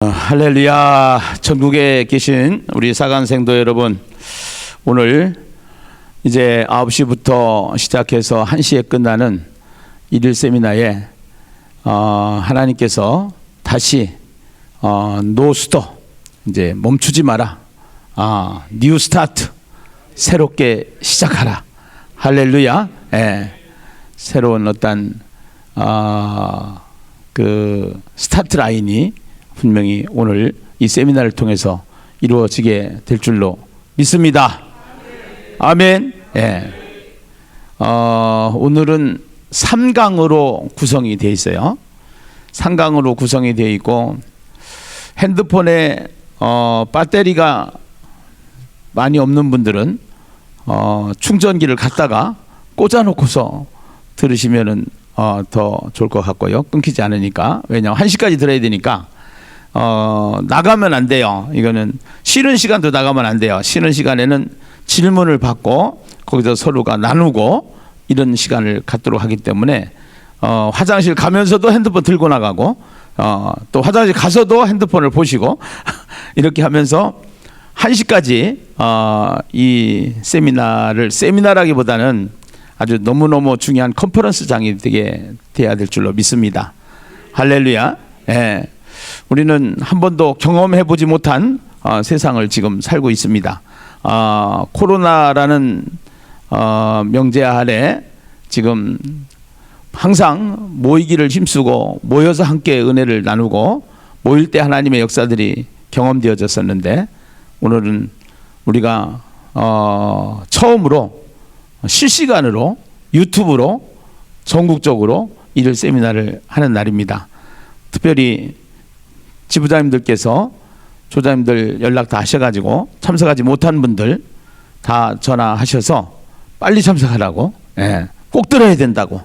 할렐루야. 전국에 계신 우리 사간생도 여러분, 오늘 이제 9시부터 시작해서 1시에 끝나는 일일 세미나에 하나님께서 다시 노스터, 이제 멈추지 마라, 뉴 스타트, 새롭게 시작하라. 할렐루야. 새로운 어떤 그 스타트 라인이 분명히 오늘 이 세미나를 통해서 이루어지게 될 줄로 믿습니다. 아멘. 오늘은 3강으로 구성이 되어 있어요. 3강으로 구성이 되어 있고, 핸드폰에 배터리가 많이 없는 분들은 충전기를 갖다가 꽂아놓고서 들으시면은 더 좋을 것 같고요. 끊기지 않으니까. 왜냐하면 1시까지 들어야 되니까 나가면 안 돼요. 이거는 쉬는 시간도 나가면 안 돼요. 쉬는 시간에는 질문을 받고 거기서 서로가 나누고 이런 시간을 갖도록 하기 때문에 화장실 가면서도 핸드폰 들고 나가고 또 화장실 가서도 핸드폰을 보시고 이렇게 하면서 1시까지 이 세미나라기보다는 아주 너무너무 중요한 컨퍼런스장이 돼야 될 줄로 믿습니다. 할렐루야. 우리는 한 번도 경험해보지 못한 세상을 지금 살고 있습니다. 코로나라는 명제 아래 지금 항상 모이기를 힘쓰고 모여서 함께 은혜를 나누고 모일 때 하나님의 역사들이 경험되어졌었는데, 오늘은 우리가 처음으로 실시간으로 유튜브로 전국적으로 일일 세미나를 하는 날입니다. 특별히 지부장님들께서 조장님들 연락 다 하셔가지고 참석하지 못한 분들 다 전화하셔서 빨리 참석하라고, 꼭 들어야 된다고,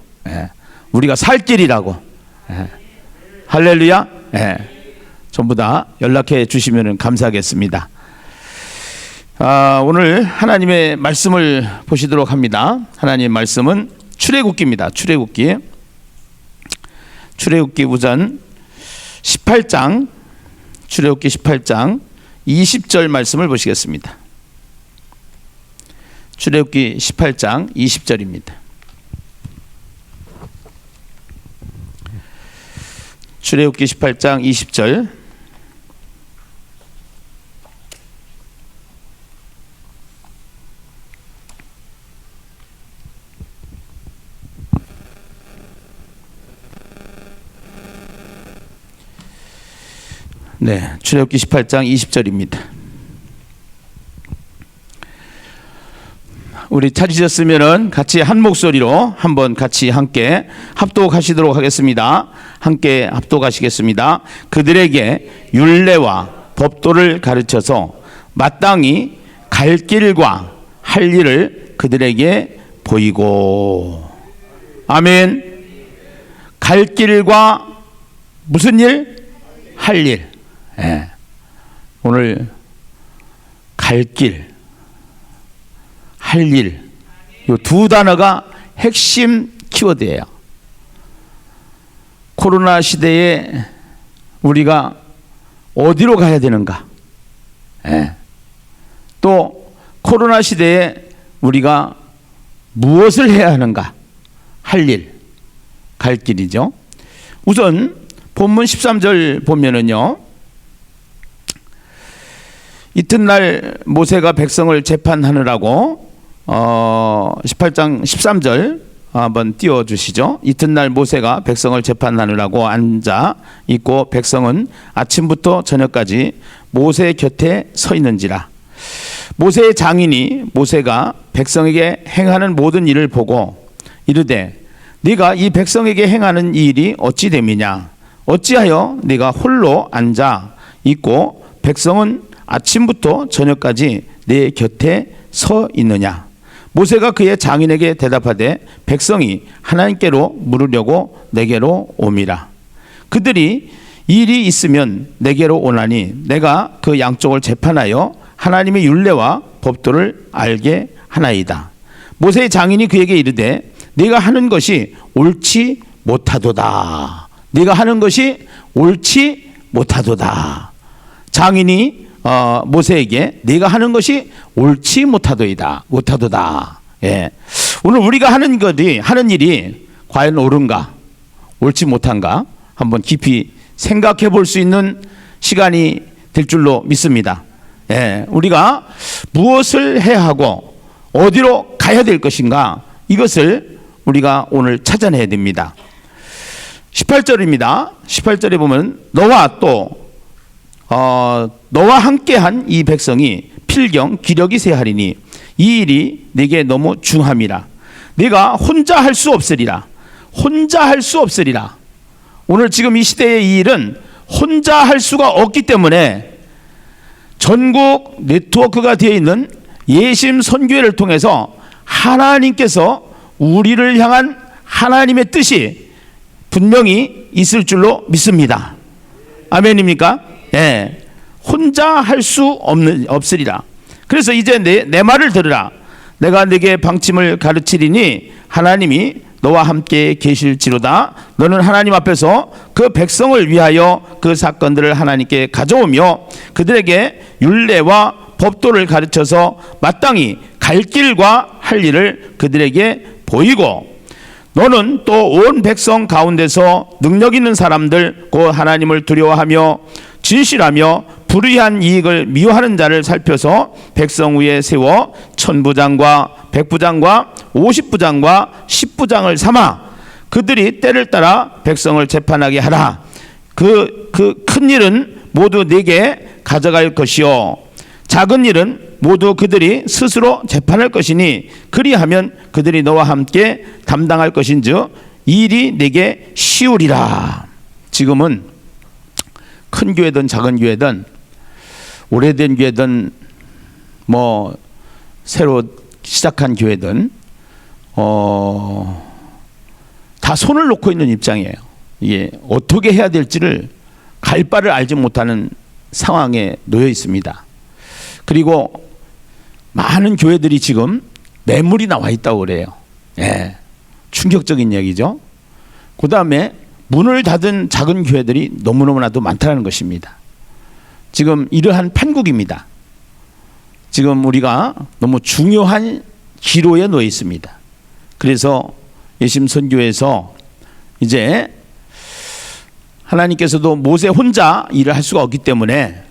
우리가 살 길이라고, 할렐루야. 전부 다 연락해 주시면 감사하겠습니다. 오늘 하나님의 말씀을 보시도록 합니다. 하나님의 말씀은 출애굽기입니다. 출애굽기 우선 18장, 출애굽기 18장 20절 말씀을 보시겠습니다. 출애굽기 18장 20절입니다. 출애굽기 18장 20절. 출애굽기 18장 20절입니다. 우리 찾으셨으면은 같이 한 목소리로 한번 같이 함께 합독하시도록 하겠습니다. 함께 합독하시겠습니다. 그들에게 율례와 법도를 가르쳐서 마땅히 갈 길과 할 일을 그들에게 보이고. 아멘. 갈 길과 무슨 일? 할 일. 오늘 갈 길, 할 일, 이 두 단어가 핵심 키워드예요. 코로나 시대에 우리가 어디로 가야 되는가? 또 코로나 시대에 우리가 무엇을 해야 하는가? 할 일, 갈 길이죠. 우선 본문 13절 보면은요, 이튿날 모세가 백성을 재판하느라고 18장 13절 한번 띄워주시죠. 이튿날 모세가 백성을 재판하느라고 앉아 있고 백성은 아침부터 저녁까지 모세 곁에 서 있는지라. 모세의 장인이 모세가 백성에게 행하는 모든 일을 보고 이르되, 네가 이 백성에게 행하는 이 일이 어찌 됨이냐? 어찌하여 네가 홀로 앉아 있고 백성은 아침부터 저녁까지 내 곁에 서 있느냐? 모세가 그의 장인에게 대답하되, 백성이 하나님께로 물으려고 내게로 오미라. 그들이 일이 있으면 내게로 오나니 내가 그 양쪽을 재판하여 하나님의 율례와 법도를 알게 하나이다. 모세의 장인이 그에게 이르되, 네가 하는 것이 옳지 못하도다. 네가 하는 것이 옳지 못하도다. 장인이 모세에게 네가 하는 것이 옳지 못하도다. 예. 오늘 우리가 하는 일이 과연 옳은가, 옳지 못한가 한번 깊이 생각해 볼 수 있는 시간이 될 줄로 믿습니다. 예. 우리가 무엇을 해야 하고 어디로 가야 될 것인가, 이것을 우리가 오늘 찾아내야 됩니다. 18절입니다. 18절에 보면 너와 함께한 이 백성이 필경 기력이 쇠하리니 이 일이 네게 너무 중함이라. 네가 혼자 할 수 없으리라. 오늘 지금 이 시대의 이 일은 혼자 할 수가 없기 때문에 전국 네트워크가 되어 있는 예심 선교회를 통해서 하나님께서 우리를 향한 하나님의 뜻이 분명히 있을 줄로 믿습니다. 아멘입니까? 예. 혼자 할 수 없으리라. 그래서 이제 내 말을 들으라. 내가 네게 방침을 가르치리니 하나님이 너와 함께 계실지로다. 너는 하나님 앞에서 그 백성을 위하여 그 사건들을 하나님께 가져오며 그들에게 율례와 법도를 가르쳐서 마땅히 갈 길과 할 일을 그들에게 보이고, 너는 또 온 백성 가운데서 능력 있는 사람들 곧 하나님을 두려워하며 진실하며 불의한 이익을 미워하는 자를 살펴서 백성 위에 세워 천부장과 백부장과 50부장과 10부장을 삼아 그들이 때를 따라 백성을 재판하게 하라. 그 큰 일은 모두 네게 가져갈 것이요 작은 일은 모두 그들이 스스로 재판할 것이니 그리하면 그들이 너와 함께 담당할 것인즉 이 일이 네게 쉬우리라. 지금은 큰 교회든 작은 교회든 오래된 교회든 뭐 새로 시작한 교회든 다 손을 놓고 있는 입장이에요. 이게 어떻게 해야 될지를 갈 바를 알지 못하는 상황에 놓여 있습니다. 그리고 많은 교회들이 지금 매물이 나와 있다고 그래요. 예, 충격적인 얘기죠. 그 다음에 문을 닫은 작은 교회들이 너무너무나도 많다는 것입니다. 지금 이러한 판국입니다. 지금 우리가 너무 중요한 기로에 놓여 있습니다. 그래서 예심선교에서 이제 하나님께서도 모세 혼자 일을 할 수가 없기 때문에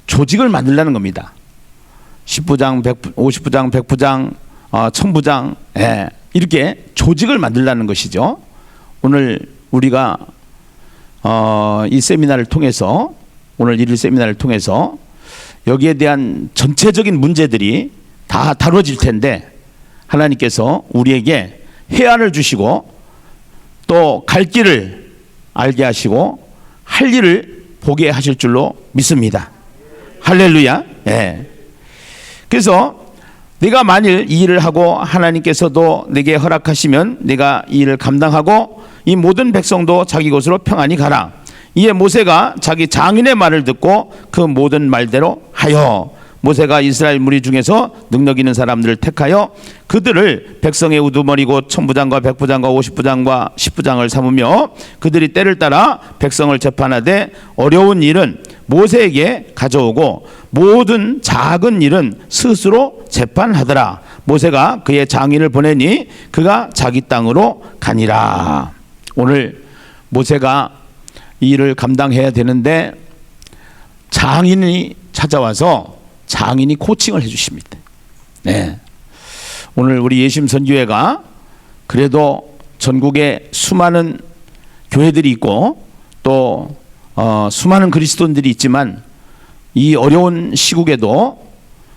조직을 만들라는 겁니다. 10부장, 50부장, 100부장, 1000부장, 예, 이렇게 조직을 만들라는 것이죠. 오늘 우리가 이 세미나를 통해서, 오늘 일일 세미나를 통해서 여기에 대한 전체적인 문제들이 다 다뤄질 텐데 하나님께서 우리에게 해안을 주시고 또 갈 길을 알게 하시고 할 일을 보게 하실 줄로 믿습니다. 할렐루야. 예. 그래서 네가 만일 이 일을 하고 하나님께서도 내게 허락하시면 내가 이 일을 감당하고 이 모든 백성도 자기 곳으로 평안히 가라. 이에 모세가 자기 장인의 말을 듣고 그 모든 말대로 하여 모세가 이스라엘 무리 중에서 능력 있는 사람들을 택하여 그들을 백성의 우두머리고 천부장과 백부장과 50부장과 10부장을 삼으며 그들이 때를 따라 백성을 재판하되 어려운 일은 모세에게 가져오고 모든 작은 일은 스스로 재판하더라. 모세가 그의 장인을 보내니 그가 자기 땅으로 가니라. 오늘 모세가 이 일을 감당해야 되는데 장인이 찾아와서 장인이 코칭을 해주십니다. 네. 오늘 우리 예심선교회가 그래도 전국에 수많은 교회들이 있고 또 수많은 그리스도인들이 있지만 이 어려운 시국에도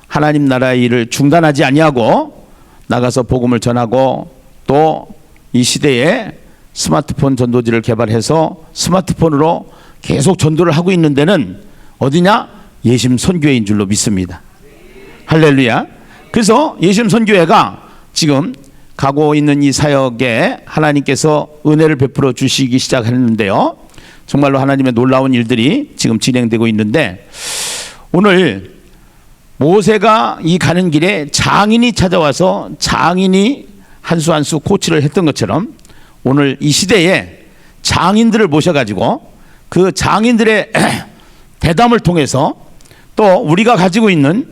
하나님 나라의 일을 중단하지 아니하고 나가서 복음을 전하고 또 이 시대에 스마트폰 전도지를 개발해서 스마트폰으로 계속 전도를 하고 있는 데는 어디냐? 예심선교회인 줄로 믿습니다. 할렐루야. 그래서 예심선교회가 지금 가고 있는 이 사역에 하나님께서 은혜를 베풀어 주시기 시작했는데요. 정말로 하나님의 놀라운 일들이 지금 진행되고 있는데 오늘 모세가 이 가는 길에 장인이 찾아와서 장인이 한 수 한 수 코치를 했던 것처럼 오늘 이 시대에 장인들을 모셔가지고 그 장인들의 대담을 통해서 또 우리가 가지고 있는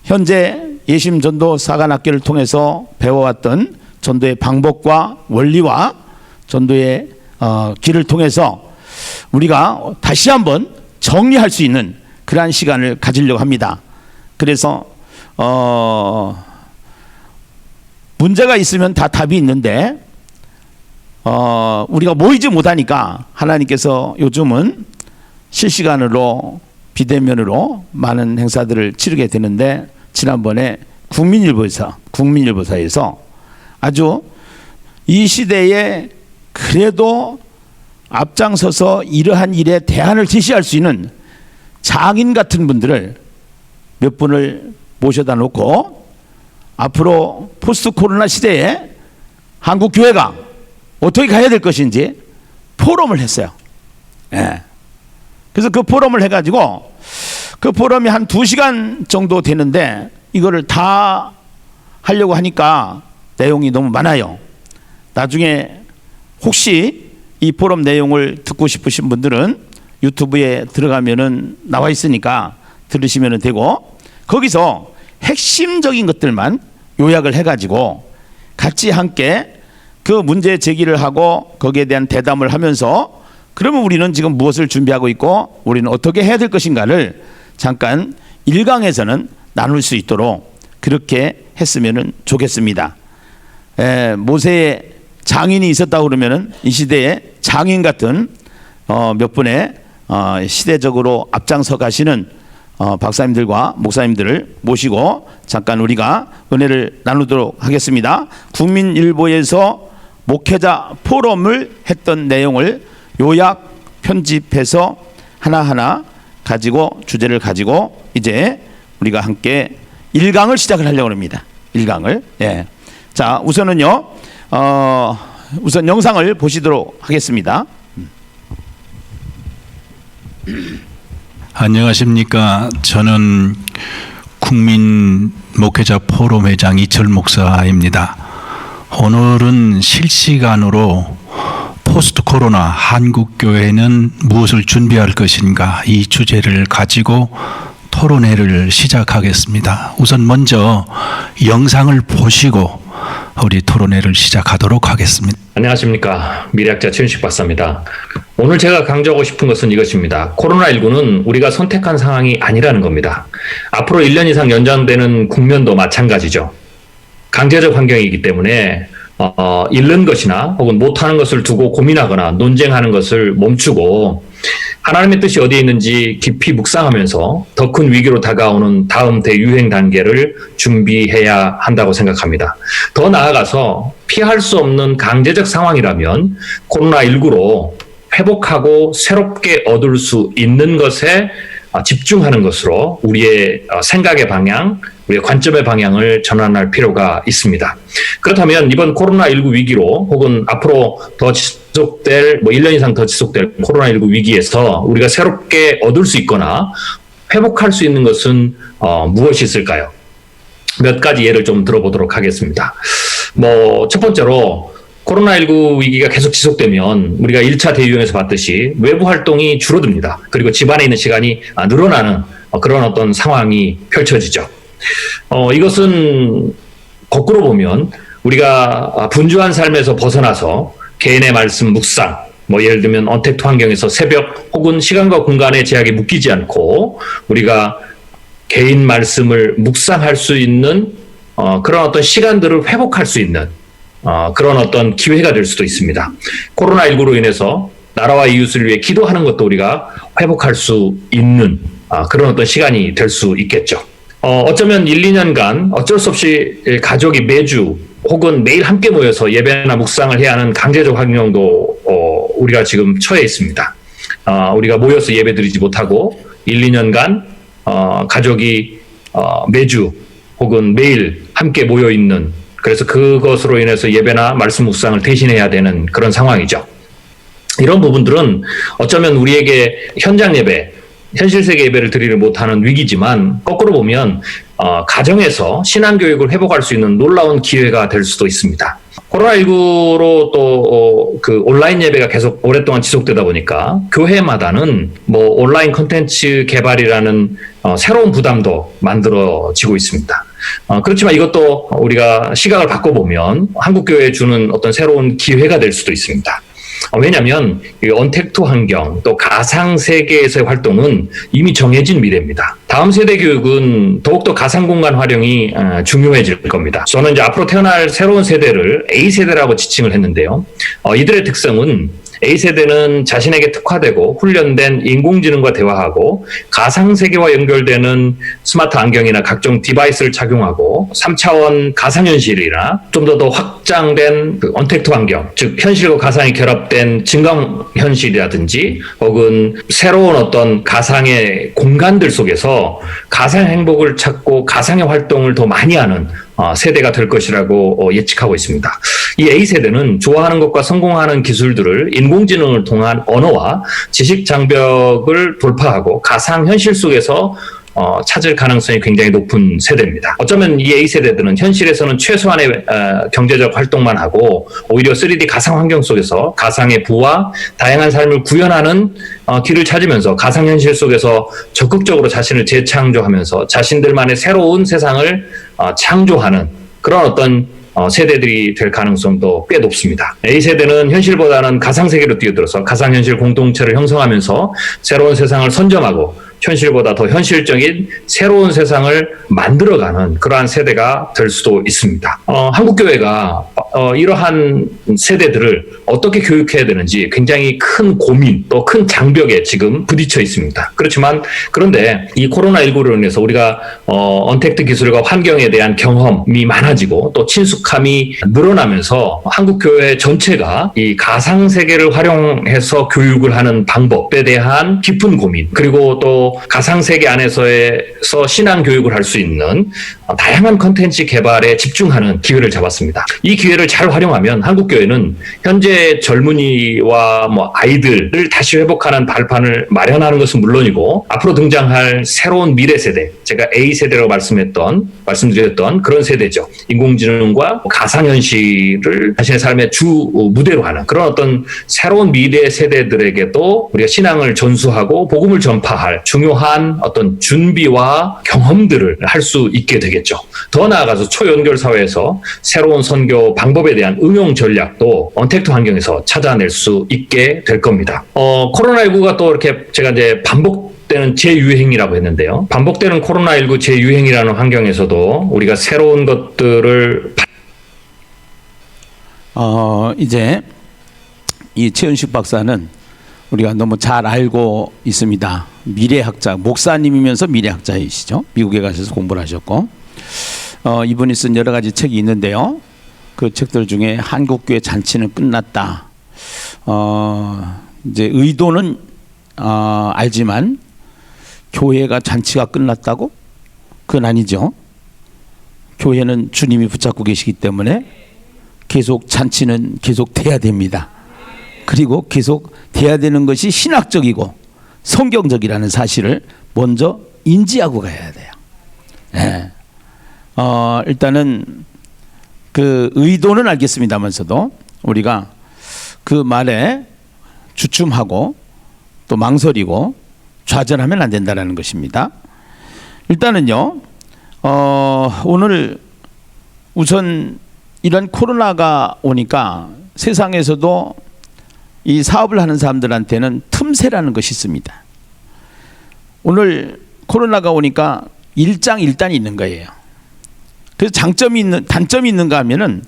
현재 예심 전도 사관학교를 통해서 배워왔던 전도의 방법과 원리와 전도의 길을 통해서 우리가 다시 한번 정리할 수 있는 그러한 시간을 가지려고 합니다. 그래서 문제가 있으면 다 답이 있는데 우리가 모이지 못하니까 하나님께서 요즘은 실시간으로 비대면으로 많은 행사들을 치르게 되는데, 지난번에 국민일보사에서 아주 이 시대에 그래도 앞장서서 이러한 일에 대안을 제시할 수 있는 장인 같은 분들을 몇 분을 모셔다 놓고 앞으로 포스트 코로나 시대에 한국 교회가 어떻게 가야 될 것인지 포럼을 했어요. 예. 그래서 그 포럼을 해가지고 그 포럼이 한 2시간 정도 되는데 이거를 다 하려고 하니까 내용이 너무 많아요. 나중에 혹시 이 포럼 내용을 듣고 싶으신 분들은 유튜브에 들어가면은 나와 있으니까 들으시면 되고, 거기서 핵심적인 것들만 요약을 해가지고 같이 함께 그 문제 제기를 하고 거기에 대한 대담을 하면서, 그러면 우리는 지금 무엇을 준비하고 있고 우리는 어떻게 해야 될 것인가를 잠깐 1강에서는 나눌 수 있도록 그렇게 했으면 좋겠습니다. 모세의 장인이 있었다고 그러면은 이 시대에 장인 같은 몇 분의 시대적으로 앞장서 가시는 박사님들과 목사님들을 모시고 잠깐 우리가 은혜를 나누도록 하겠습니다. 국민일보에서 목회자 포럼을 했던 내용을 요약 편집해서 하나하나 가지고 주제를 가지고 이제 우리가 함께 1강을 시작을 하려고 합니다. 1강을. 예. 자, 우선은요. 우선 영상을 보시도록 하겠습니다. 안녕하십니까. 저는 국민 목회자 포럼 회장 이철 목사입니다. 오늘은 실시간으로 포스트 코로나 한국교회는 무엇을 준비할 것인가, 이 주제를 가지고 토론회를 시작하겠습니다. 우선 먼저 영상을 보시고 우리 토론회를 시작하도록 하겠습니다. 안녕하십니까. 미래학자 최윤식 박사입니다. 오늘 제가 강조하고 싶은 것은 이것입니다. 코로나19는 우리가 선택한 상황이 아니라는 겁니다. 앞으로 1년 이상 연장되는 국면도 마찬가지죠. 강제적 환경이기 때문에 잃는 것이나 혹은 못하는 것을 두고 고민하거나 논쟁하는 것을 멈추고 하나님의 뜻이 어디에 있는지 깊이 묵상하면서 더 큰 위기로 다가오는 다음 대유행 단계를 준비해야 한다고 생각합니다. 더 나아가서 피할 수 없는 강제적 상황이라면 코로나19로 회복하고 새롭게 얻을 수 있는 것에 집중하는 것으로 우리의 생각의 방향, 우리의 관점의 방향을 전환할 필요가 있습니다. 그렇다면 이번 코로나19 위기로 혹은 앞으로 더 지속될 1년 이상 더 지속될 코로나19 위기에서 우리가 새롭게 얻을 수 있거나 회복할 수 있는 것은 무엇이 있을까요? 몇 가지 예를 좀 들어보도록 하겠습니다. 첫 번째로 코로나19 위기가 계속 지속되면 우리가 1차 대유행에서 봤듯이 외부 활동이 줄어듭니다. 그리고 집안에 있는 시간이 늘어나는 그런 어떤 상황이 펼쳐지죠. 이것은 거꾸로 보면 우리가 분주한 삶에서 벗어나서 개인의 말씀 묵상, 예를 들면 언택트 환경에서 새벽 혹은 시간과 공간의 제약에 묶이지 않고 우리가 개인 말씀을 묵상할 수 있는 그런 어떤 시간들을 회복할 수 있는 그런 어떤 기회가 될 수도 있습니다. 코로나19로 인해서 나라와 이웃을 위해 기도하는 것도 우리가 회복할 수 있는 그런 어떤 시간이 될 수 있겠죠. 어쩌면 1, 2년간 어쩔 수 없이 가족이 매주 혹은 매일 함께 모여서 예배나 묵상을 해야 하는 강제적 환경도 우리가 지금 처해 있습니다. 우리가 모여서 예배 드리지 못하고 1, 2년간 가족이 매주 혹은 매일 함께 모여 있는, 그래서 그것으로 인해서 예배나 말씀 묵상을 대신해야 되는 그런 상황이죠. 이런 부분들은 어쩌면 우리에게 현장 예배, 현실 세계 예배를 드리지 못하는 위기지만 거꾸로 보면 가정에서 신앙교육을 회복할 수 있는 놀라운 기회가 될 수도 있습니다. 코로나19로 또 그 온라인 예배가 계속 오랫동안 지속되다 보니까 교회마다는 뭐 온라인 콘텐츠 개발이라는 새로운 부담도 만들어지고 있습니다. 그렇지만 이것도 우리가 시각을 바꿔보면 한국교회에 주는 어떤 새로운 기회가 될 수도 있습니다. 왜냐하면 이 언택트 환경 또 가상 세계에서의 활동은 이미 정해진 미래입니다. 다음 세대 교육은 더욱더 가상 공간 활용이 중요해질 겁니다. 저는 이제 앞으로 태어날 새로운 세대를 A세대라고 지칭을 했는데요. 이들의 특성은 A세대는 자신에게 특화되고 훈련된 인공지능과 대화하고 가상세계와 연결되는 스마트 안경이나 각종 디바이스를 착용하고 3차원 가상현실이나 좀 더 확장된 그 언택트 환경, 즉 현실과 가상이 결합된 증강현실이라든지 혹은 새로운 어떤 가상의 공간들 속에서 가상 행복을 찾고 가상의 활동을 더 많이 하는 세대가 될 것이라고 예측하고 있습니다. 이 A세대는 좋아하는 것과 성공하는 기술들을 인공지능을 통한 언어와 지식 장벽을 돌파하고 가상현실 속에서 찾을 가능성이 굉장히 높은 세대입니다. 어쩌면 이 A세대들은 현실에서는 최소한의 경제적 활동만 하고 오히려 3D 가상 환경 속에서 가상의 부와 다양한 삶을 구현하는 길을 찾으면서 가상현실 속에서 적극적으로 자신을 재창조하면서 자신들만의 새로운 세상을 창조하는 그런 어떤 세대들이 될 가능성도 꽤 높습니다. A세대는 현실보다는 가상세계로 뛰어들어서 가상현실 공동체를 형성하면서 새로운 세상을 선점하고 현실보다 더 현실적인 새로운 세상을 만들어가는 그러한 세대가 될 수도 있습니다. 한국교회가 이러한 세대들을 어떻게 교육해야 되는지 굉장히 큰 고민 또 큰 장벽에 지금 부딪혀 있습니다. 그렇지만 그런데 이 코로나19로 인해서 우리가 언택트 기술과 환경에 대한 경험이 많아지고 또 친숙함이 늘어나면서 한국교회 전체가 이 가상세계를 활용해서 교육을 하는 방법에 대한 깊은 고민 그리고 또 가상세계 안에서 신앙 교육을 할 수 있는 다양한 컨텐츠 개발에 집중하는 기회를 잡았습니다. 이 기회를 잘 활용하면 한국교회는 현재 젊은이와 아이들을 다시 회복하는 발판을 마련하는 것은 물론이고 앞으로 등장할 새로운 미래 세대, 제가 A세대라고 말씀드렸던 그런 세대죠. 인공지능과 가상현실을 자신의 삶의 주 무대로 하는 그런 어떤 새로운 미래 세대들에게도 우리가 신앙을 전수하고 복음을 전파할 중요한 어떤 준비와 경험들을 할 수 있게 되겠죠. 더 나아가서 초연결 사회에서 새로운 선교 방법에 대한 응용 전략도 언택트 환경에서 찾아낼 수 있게 될 겁니다. 코로나19가 또 이렇게 제가 이제 반복되는 재유행이라고 했는데요. 반복되는 코로나19 재유행이라는 환경에서도 우리가 새로운 것들을 이제 이 최은식 박사는 우리가 너무 잘 알고 있습니다. 미래학자, 목사님이면서 미래학자이시죠. 미국에 가셔서 공부를 하셨고 이분이 쓴 여러 가지 책이 있는데요. 그 책들 중에 한국교회 잔치는 끝났다. 이제 의도는 알지만 교회가 잔치가 끝났다고? 그건 아니죠. 교회는 주님이 붙잡고 계시기 때문에 계속 잔치는 계속 돼야 됩니다. 그리고 계속 돼야 되는 것이 신학적이고 성경적이라는 사실을 먼저 인지하고 가야 돼요. 네. 일단은 그 의도는 알겠습니다만서도 우리가 그 말에 주춤하고 또 망설이고 좌절하면 안 된다는 것입니다. 일단은요, 오늘 우선 이런 코로나가 오니까 세상에서도 이 사업을 하는 사람들한테는 틈새라는 것이 있습니다. 오늘 코로나가 오니까 일장일단이 있는 거예요. 그래서 단점이 있는가 하면은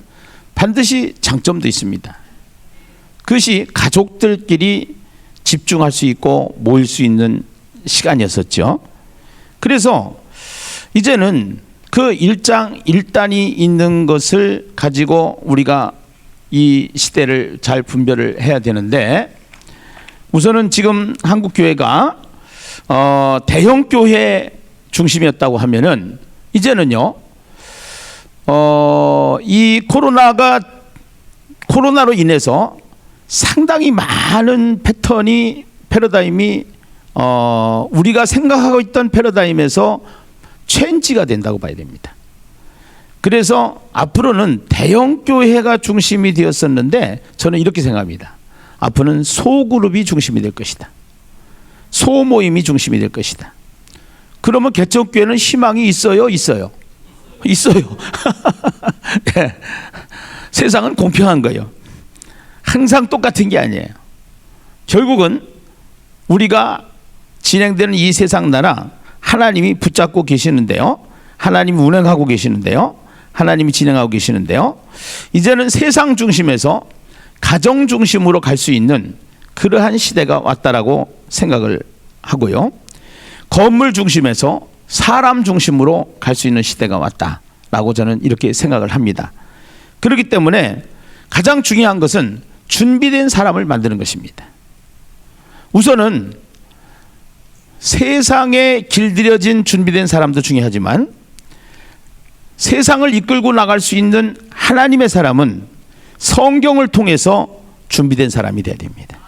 반드시 장점도 있습니다. 그것이 가족들끼리 집중할 수 있고 모일 수 있는 시간이었었죠. 그래서 이제는 그 일장일단이 있는 것을 가지고 우리가 이 시대를 잘 분별을 해야 되는데, 우선은 지금 한국교회가 대형 교회 중심이었다고 하면은 이제는요, 이 코로나로 인해서 상당히 많은 패러다임이 우리가 생각하고 있던 패러다임에서 체인지가 된다고 봐야 됩니다. 그래서 앞으로는 대형 교회가 중심이 되었었는데 저는 이렇게 생각합니다. 앞으로는 소그룹이 중심이 될 것이다. 소모임이 중심이 될 것이다. 그러면 개척교회는 희망이 있어요? 있어요? 있어요. 네. 세상은 공평한 거예요. 항상 똑같은 게 아니에요. 결국은 우리가 진행되는 이 세상 나라 하나님이 붙잡고 계시는데요. 하나님이 운행하고 계시는데요. 하나님이 진행하고 계시는데요. 이제는 세상 중심에서 가정 중심으로 갈 수 있는 그러한 시대가 왔다라고 생각을 하고요. 건물 중심에서 사람 중심으로 갈 수 있는 시대가 왔다라고 저는 이렇게 생각을 합니다. 그렇기 때문에 가장 중요한 것은 준비된 사람을 만드는 것입니다. 우선은 세상에 길들여진 준비된 사람도 중요하지만 세상을 이끌고 나갈 수 있는 하나님의 사람은 성경을 통해서 준비된 사람이 되어야 됩니다.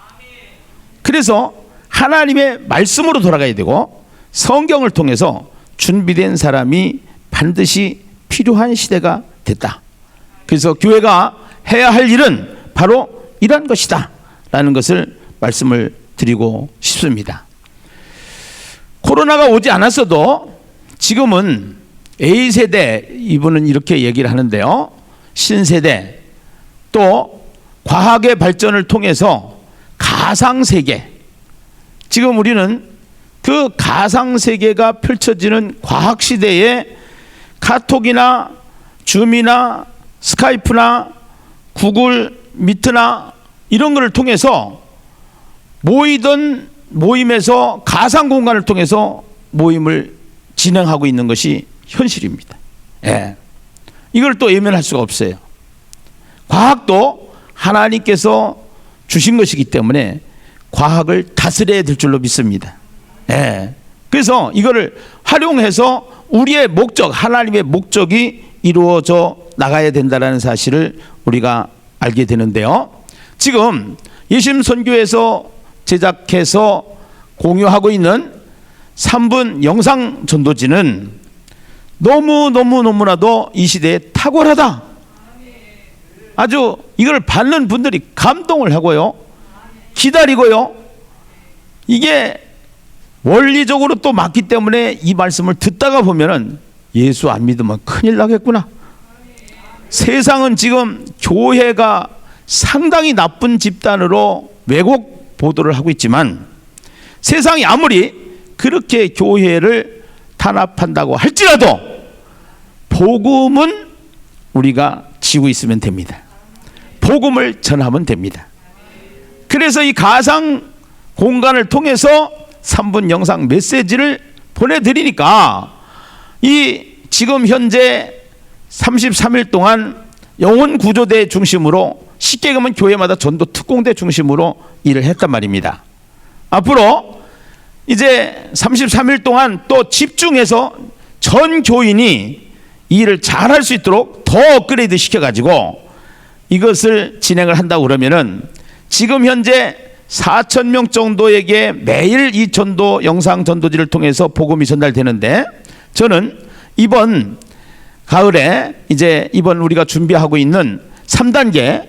그래서 하나님의 말씀으로 돌아가야 되고 성경을 통해서 준비된 사람이 반드시 필요한 시대가 됐다. 그래서 교회가 해야 할 일은 바로 이러한 것이다 라는 것을 말씀을 드리고 싶습니다. 코로나가 오지 않았어도 지금은 A세대, 이분은 이렇게 얘기를 하는데요. 신세대, 또 과학의 발전을 통해서 가상세계, 지금 우리는 그 가상세계가 펼쳐지는 과학시대에 카톡이나 줌이나 스카이프나 구글 미트나 이런 것을 통해서 모이던 모임에서 가상 공간을 통해서 모임을 진행하고 있는 것이 현실입니다. 예. 이걸 또 외면할 수가 없어요. 과학도 하나님께서 주신 것이기 때문에 과학을 다스려야 될 줄로 믿습니다. 예. 그래서 이거를 활용해서 우리의 목적, 하나님의 목적이 이루어져 나가야 된다는 사실을 우리가 알게 되는데요. 지금 예심 선교에서 제작해서 공유하고 있는 3분 영상 전도지는 너무나도 이 시대에 탁월하다. 아주 이걸 받는 분들이 감동을 하고요. 기다리고요. 이게 원리적으로 또 맞기 때문에 이 말씀을 듣다가 보면은 예수 안 믿으면 큰일 나겠구나. 세상은 지금 교회가 상당히 나쁜 집단으로 왜곡 보도를 하고 있지만 세상이 아무리 그렇게 교회를 탄압한다고 할지라도 복음은 우리가 지고 있으면 됩니다. 복음을 전하면 됩니다. 그래서 이 가상 공간을 통해서 3분 영상 메시지를 보내드리니까 이 지금 현재 33일 동안 영혼 구조대 중심으로 쉽게 가면 교회마다 전도 특공대 중심으로 일을 했단 말입니다. 앞으로 이제 33일 동안 또 집중해서 전 교인이 이 일을 잘할 수 있도록 더 업그레이드 시켜가지고 이것을 진행을 한다고 그러면은 지금 현재 4,000명 정도에게 매일 이 전도 영상 전도지를 통해서 복음이 전달되는데 저는 이번 가을에 이제 이번 우리가 준비하고 있는 3단계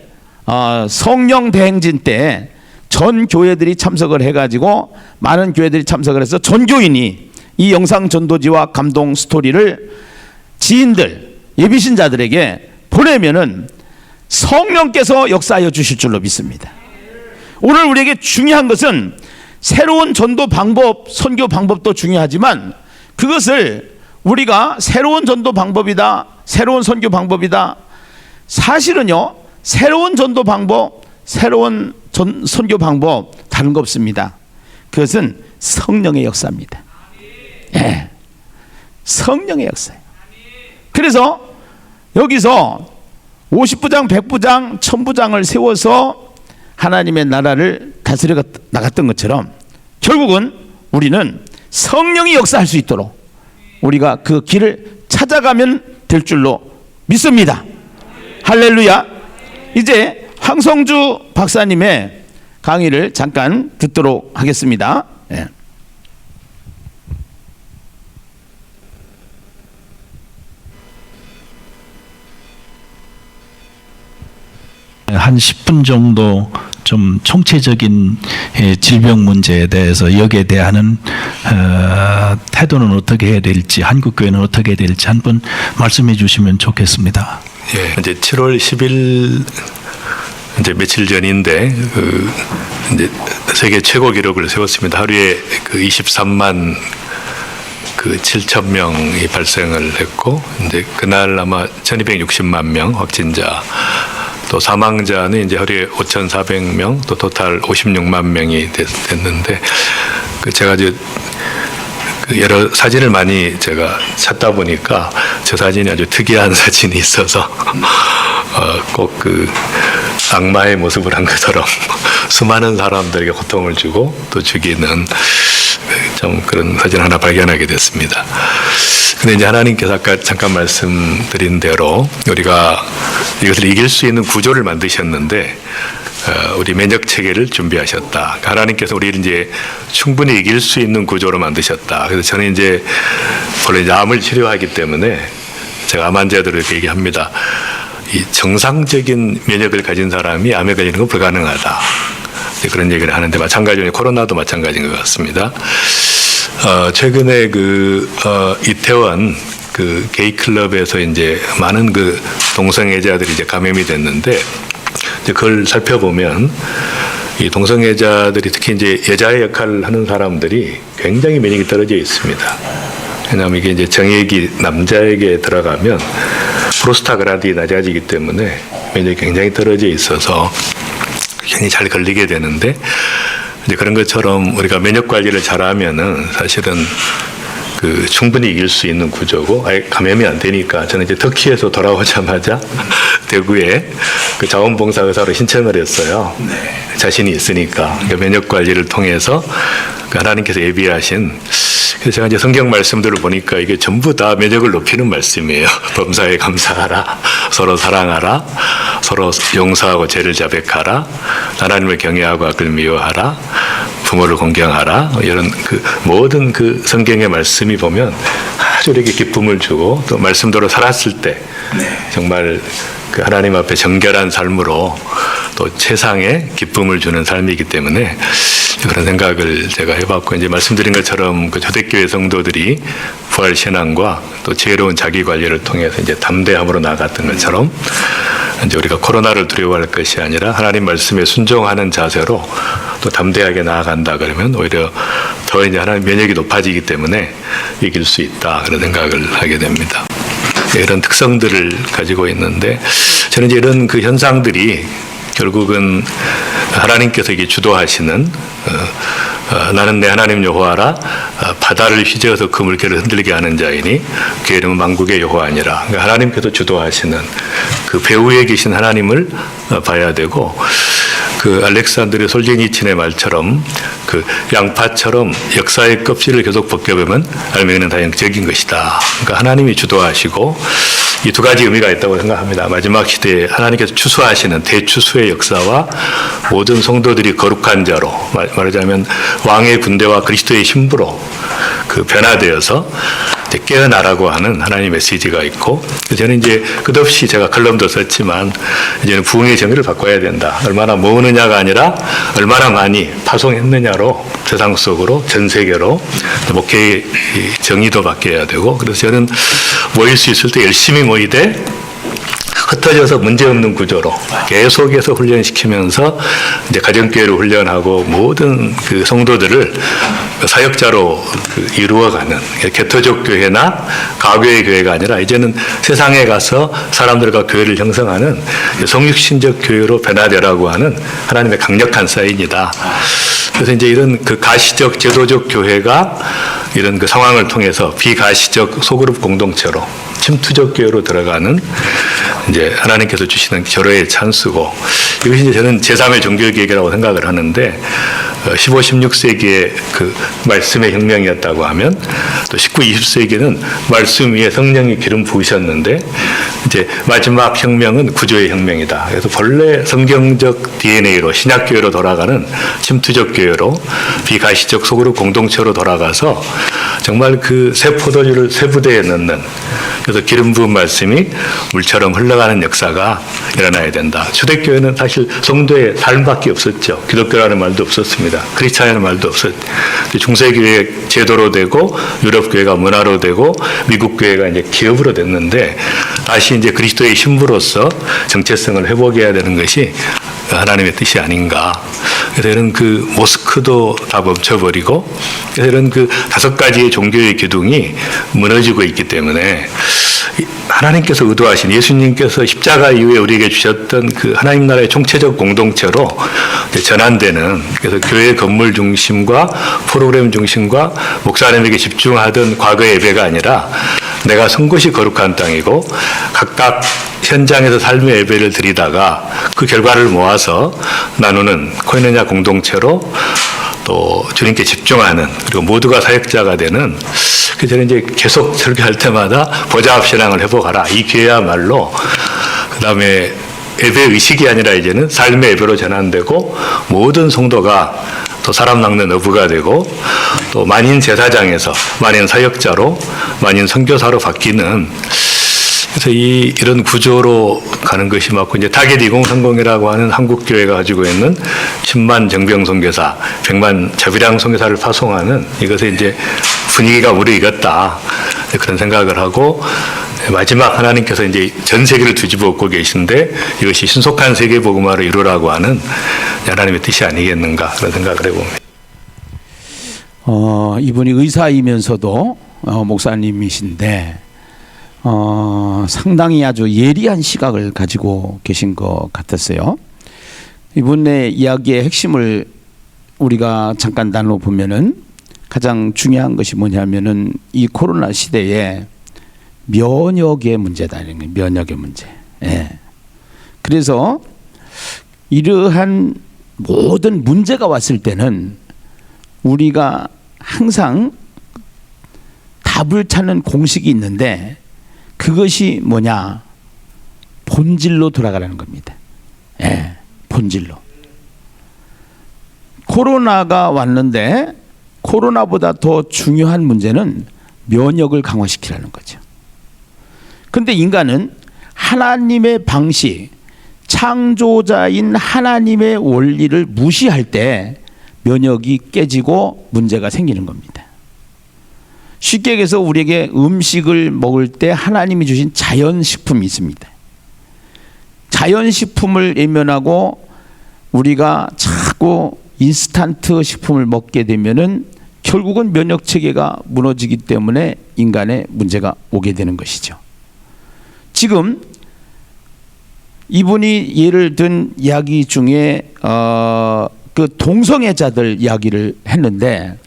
성령 대행진 때 전 교회들이 참석을 해가지고 많은 교회들이 참석을 해서 전 교인이 이 영상 전도지와 감동 스토리를 지인들 예비신자들에게 보내면은 성령께서 역사하여 주실 줄로 믿습니다. 오늘 우리에게 중요한 것은 새로운 전도 방법, 선교 방법도 중요하지만 그것을 우리가 새로운 전도 방법이다, 새로운 선교 방법이다. 사실은요, 새로운 전도 방법, 새로운 선교 방법 다른 거 없습니다. 그것은 성령의 역사입니다. 예, 성령의 역사예요. 그래서 여기서 50부장, 100부장, 1000부장을 세워서 하나님의 나라를 다스려 나갔던 것처럼 결국은 우리는 성령이 역사할 수 있도록 우리가 그 길을 찾아가면 될 줄로 믿습니다. 할렐루야. 이제 황성주 박사님의 강의를 잠깐 듣도록 하겠습니다. 예. 한 10분 정도 좀 총체적인 질병 문제에 대해서 여기에 대한 태도는 어떻게 해야 될지, 한국교회는 어떻게 해야 될지 한번 말씀해 주시면 좋겠습니다. 예, 이제 7월 10일 이제 며칠 전인데 이제 세계 최고 기록을 세웠습니다. 하루에 23만 7천 명이 발생을 했고, 이제 그날 아마 1,260만 명 확진자, 또 사망자는 이제 하루에 5,400명, 또 토탈 56만 명이 됐는데, 제가 이제 여러 사진을 많이 제가 찾다 보니까 저 사진이 아주 특이한 사진이 있어서 꼭 악마의 모습을 한 것처럼 수많은 사람들에게 고통을 주고 또 죽이는 좀 그런 사진 하나 발견하게 됐습니다. 근데 이제 하나님께서 아까 잠깐 말씀드린 대로 우리가 이것을 이길 수 있는 구조를 만드셨는데 우리 면역 체계를 준비하셨다. 하나님께서 우리를 이제 충분히 이길 수 있는 구조로 만드셨다. 그래서 저는 이제 원래 이제 암을 치료하기 때문에 제가 암 환자들에게 얘기합니다. 이 정상적인 면역을 가진 사람이 암에 걸리는 건 불가능하다. 그런 얘기를 하는데 마찬가지로 코로나도 마찬가지인 것 같습니다. 최근에 이태원 게이 클럽에서 이제 많은 동성애자들이 이제 감염이 됐는데 이제 그걸 살펴보면 이 동성애자들이 특히 이제 여자의 역할을 하는 사람들이 굉장히 면역이 떨어져 있습니다. 왜냐하면 이게 이제 정액이 남자에게 들어가면 프로스타그란딘이 낮아지기 때문에 면역이 굉장히 떨어져 있어서 굉장히 잘 걸리게 되는데 이제 그런 것처럼 우리가 면역 관리를 잘하면은 사실은 충분히 이길 수 있는 구조고, 아예 감염이 안 되니까 저는 이제 터키에서 돌아오자마자 대구에 자원봉사 의사로 신청을 했어요. 자신이 있으니까. 그러니까 면역 관리를 통해서 하나님께서 예비하신, 그래서 제가 이제 성경 말씀들을 보니까 이게 전부 다 면역을 높이는 말씀이에요. 범사에 감사하라, 서로 사랑하라, 서로 용서하고 죄를 자백하라, 하나님을 경외하고 악을 미워하라, 부모를 공경하라, 이런 모든 성경의 말씀이 보면 아주 우리에게 기쁨을 주고 또 말씀대로 살았을 때 정말 하나님 앞에 정결한 삶으로 또 최상의 기쁨을 주는 삶이기 때문에 그런 생각을 제가 해봤고, 이제 말씀드린 것처럼 초대교회 성도들이 부활 신앙과 또 지혜로운 자기 관리를 통해서 이제 담대함으로 나아갔던 것처럼 이제 우리가 코로나를 두려워할 것이 아니라 하나님 말씀에 순종하는 자세로 또 담대하게 나아간다 그러면 오히려 더 이제 하나님 면역이 높아지기 때문에 이길 수 있다, 그런 생각을 하게 됩니다. 이런 특성들을 가지고 있는데 저는 이제 이런 현상들이 결국은 하나님께서 이게 주도하시는 나는 내 하나님 여호와라, 바다를 휘저어서 그 물결을 흔들게 하는 자이니 그의 이름은 만국의 여호와니라. 그러니까 하나님께서 주도하시는 배후에 계신 하나님을 봐야 되고, 알렉산드르 솔제니친의 말처럼 양파처럼 역사의 껍질을 계속 벗겨보면 알맹이는 다 영적인 것이다. 그러니까 하나님이 주도하시고 이 두 가지 의미가 있다고 생각합니다. 마지막 시대에 하나님께서 추수하시는 대추수의 역사와 모든 성도들이 거룩한 자로, 말하자면 왕의 군대와 그리스도의 신부로 변화되어서 이제 깨어나라고 하는 하나님의 메시지가 있고, 저는 이제 끝없이 제가 칼럼도 썼지만 이제는 부흥의 정의를 바꿔야 된다. 얼마나 모으느냐가 아니라 얼마나 많이 파송했느냐로 세상 속으로 전 세계로 목회의 정의도 바뀌어야 되고, 그래서 저는 모일 수 있을 때 열심히 모이되 흩어져서 문제없는 구조로 계속해서 훈련시키면서 이제 가정교회를 훈련하고 모든 성도들을 사역자로 이루어가는 개토적 교회나 가교의 교회가 아니라 이제는 세상에 가서 사람들과 교회를 형성하는 성육신적 교회로 변화되라고 하는 하나님의 강력한 사인이다. 그래서 이제 이런 가시적 제도적 교회가 이런 상황을 통해서 비가시적 소그룹 공동체로 침투적 교회로 들어가는 이제 하나님께서 주시는 절호의 찬스고, 이것이 이제 저는 제3의 종교개혁이라고 생각을 하는데 15, 16세기의 말씀의 혁명이었다고 하면 또 19, 20세기는 말씀 위에 성령이 기름 부으셨는데 이제 마지막 혁명은 구조의 혁명이다. 그래서 본래 성경적 DNA로 신약교회로 돌아가는 침투적 교회로 비가시적 소그룹 공동체로 돌아가서 정말 새 포도주를 새 부대에 넣는 그래서 기름 부은 말씀이 물처럼 흘러가는 역사가 일어나야 된다. 초대교회는 사실 성도의 삶밖에 없었죠. 기독교라는 말도 없었습니다. 크리스찬이라는 말도 없었죠. 중세교회 제도로 되고 유럽교회가 문화로 되고 미국교회가 이제 기업으로 됐는데 다시 이제 그리스도의 신부로서 정체성을 회복해야 되는 것이 하나님의 뜻이 아닌가. 그래서 이런 그 모스크도 다 멈춰버리고 그래서 이런 그 5가지의 종교의 기둥이 무너지고 있기 때문에 하나님께서 의도하신 예수님께서 십자가 이후에 우리에게 주셨던 그 하나님 나라의 총체적 공동체로 전환되는 그래서 교회 건물 중심과 프로그램 중심과 목사님에게 집중하던 과거의 예배가 아니라 내가 선 곳이 거룩한 땅이고 각각 현장에서 삶의 예배를 드리다가 그 결과를 모아서 나누는 코이노냐 공동체로 또 주님께 집중하는 그리고 모두가 사역자가 되는 그 저는 이제 계속 설교할 때마다 보좌업 신앙을 회복하라. 이 기회야말로 그다음에 예배 의식이 아니라 이제는 삶의 예배로 전환되고 모든 성도가 또 사람 낚는 어부가 되고 또 만인 제사장에서 만인 사역자로 만인 선교사로 바뀌는 그래서 이런 구조로 가는 것이 맞고 이제 타겟 2030이라고 하는 한국 교회가 가지고 있는 10만 정병 선교사, 100만 자비량 선교사를 파송하는 이것에 이제 분위기가 무르익었다 그런 생각을 하고 마지막 하나님께서 이제 전 세계를 뒤집어 엎고 계신데 이것이 신속한 세계 복음화를 이루라고 하는 하나님의 뜻이 아니겠는가 그런 생각을 해봅니다. 이분이 의사이면서도 목사님이신데 상당히 아주 예리한 시각을 가지고 계신 것 같았어요. 이분의 이야기의 핵심을 우리가 잠깐 나눠보면은 가장 중요한 것이 뭐냐면은 이 코로나 시대에 면역의 문제다. 면역의 문제. 예. 그래서 이러한 모든 문제가 왔을 때는 우리가 항상 답을 찾는 공식이 있는데 그것이 뭐냐? 본질로 돌아가라는 겁니다. 예, 본질로. 코로나가 왔는데 코로나보다 더 중요한 문제는 면역을 강화시키라는 거죠. 그런데 인간은 하나님의 방식, 창조자인 하나님의 원리를 무시할 때 면역이 깨지고 문제가 생기는 겁니다. 쉽게 얘기해서 우리에게 음식을 먹을 때 하나님이 주신 자연식품이 있습니다. 자연식품을 외면하고 우리가 자꾸 인스턴트 식품을 먹게 되면은 결국은 면역 체계가 무너지기 때문에 인간의 문제가 오게 되는 것이죠. 지금 이분이 예를 든 이야기 중에 그 동성애자들 이야기를 했는데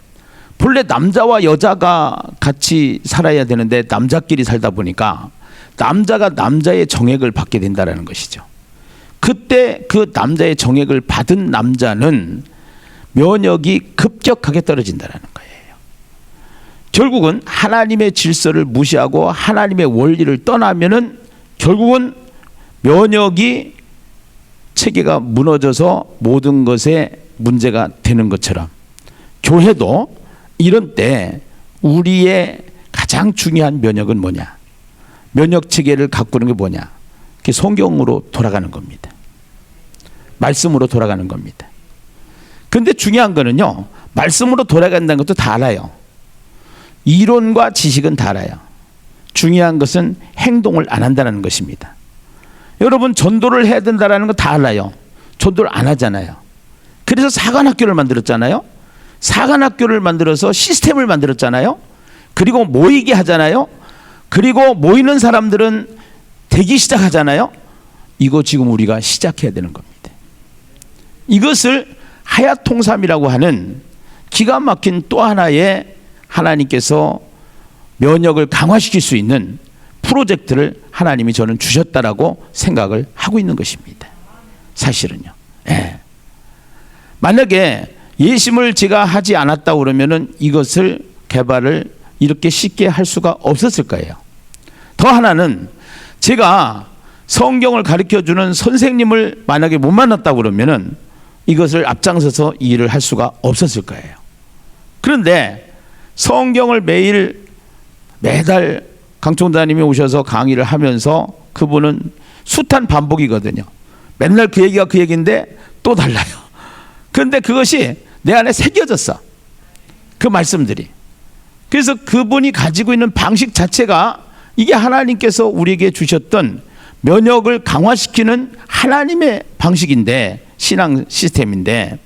본래 남자와 여자가 같이 살아야 되는데 남자끼리 살다 보니까 남자가 남자의 정액을 받게 된다는 것이죠. 그때 그 남자의 정액을 받은 남자는 면역이 급격하게 떨어진다는 거예요. 결국은 하나님의 질서를 무시하고 하나님의 원리를 떠나면은 결국은 면역이 체계가 무너져서 모든 것에 문제가 되는 것처럼 교회도 이런 때 우리의 가장 중요한 면역은 뭐냐? 면역 체계를 가꾸는 게 뭐냐? 그게 성경으로 돌아가는 겁니다. 말씀으로 돌아가는 겁니다. 그런데 중요한 거는요, 말씀으로 돌아간다는 것도 다 알아요. 이론과 지식은 다 알아요. 중요한 것은 행동을 안 한다는 것입니다. 여러분 전도를 해야 된다는 거 다 알아요. 전도를 안 하잖아요. 그래서 사관학교를 만들었잖아요. 사관학교를 만들어서 시스템을 만들었잖아요. 그리고 모이게 하잖아요. 그리고 모이는 사람들은 되기 시작하잖아요. 이거 지금 우리가 시작해야 되는 겁니다. 이것을 하야통삼이라고 하는 기가 막힌 또 하나의 하나님께서 면역을 강화시킬 수 있는 프로젝트를 하나님이 저는 주셨다라고 생각을 하고 있는 것입니다. 사실은요. 예. 만약에 예심을 제가 하지 않았다 그러면은 이것을 개발을 이렇게 쉽게 할 수가 없었을 거예요. 더 하나는 제가 성경을 가르쳐주는 선생님을 만약에 못 만났다 그러면은 이것을 앞장서서 이 일을 할 수가 없었을 거예요. 그런데 성경을 매달 강 총장님이 오셔서 강의를 하면서 그분은 숱한 반복이거든요. 맨날 그 얘기가 그 얘기인데 또 달라요. 그런데 그것이 내 안에 새겨졌어. 그 말씀들이. 그래서 그분이 가지고 있는 방식 자체가 이게 하나님께서 우리에게 주셨던 면역을 강화시키는 하나님의 방식인데, 신앙 시스템인데,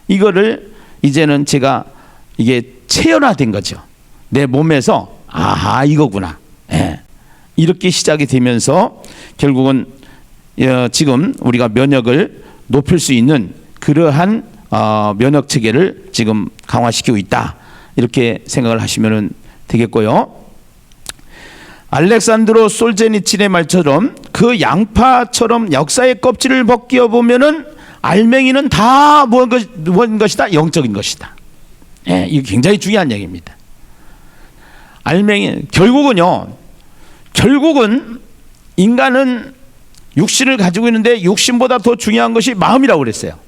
이거를 이제는 제가 이게 체현화된 거죠. 내 몸에서 아하 이거구나. 예. 이렇게 시작이 되면서 결국은 지금 우리가 면역을 높일 수 있는 그러한 면역 체계를 지금 강화시키고 있다. 이렇게 생각을 하시면 되겠고요. 알렉산드로 솔제니친의 말처럼 그 양파처럼 역사의 껍질을 벗겨 보면은 알맹이는 다 뭔 것이다? 영적인 것이다. 예, 이게 굉장히 중요한 얘기입니다. 알맹이 결국은 인간은 육신을 가지고 있는데 육신보다 더 중요한 것이 마음이라고 그랬어요.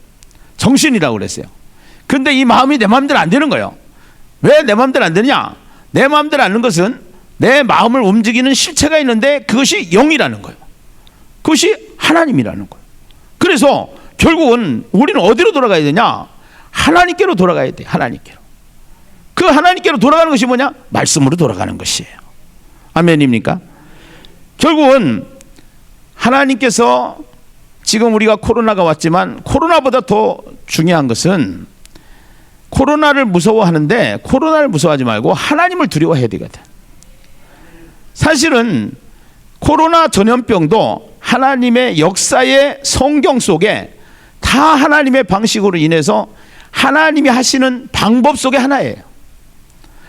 정신이라고 그랬어요. 근데 이 마음이 내 마음대로 안 되는 거예요. 왜 내 마음대로 안 되느냐? 내 마음대로 안 되는 것은 내 마음을 움직이는 실체가 있는데 그것이 영이라는 거예요. 그것이 하나님이라는 거예요. 그래서 결국은 우리는 어디로 돌아가야 되냐? 하나님께로 돌아가야 돼. 하나님께로. 그 하나님께로 돌아가는 것이 뭐냐? 말씀으로 돌아가는 것이에요. 아멘입니까? 결국은 하나님께서 지금 우리가 코로나가 왔지만 코로나보다 더 중요한 것은 코로나를 무서워하는데 코로나를 무서워하지 말고 하나님을 두려워해야 되거든. 사실은 코로나 전염병도 하나님의 역사의 성경 속에 다 하나님의 방식으로 인해서 하나님이 하시는 방법 속에 하나예요.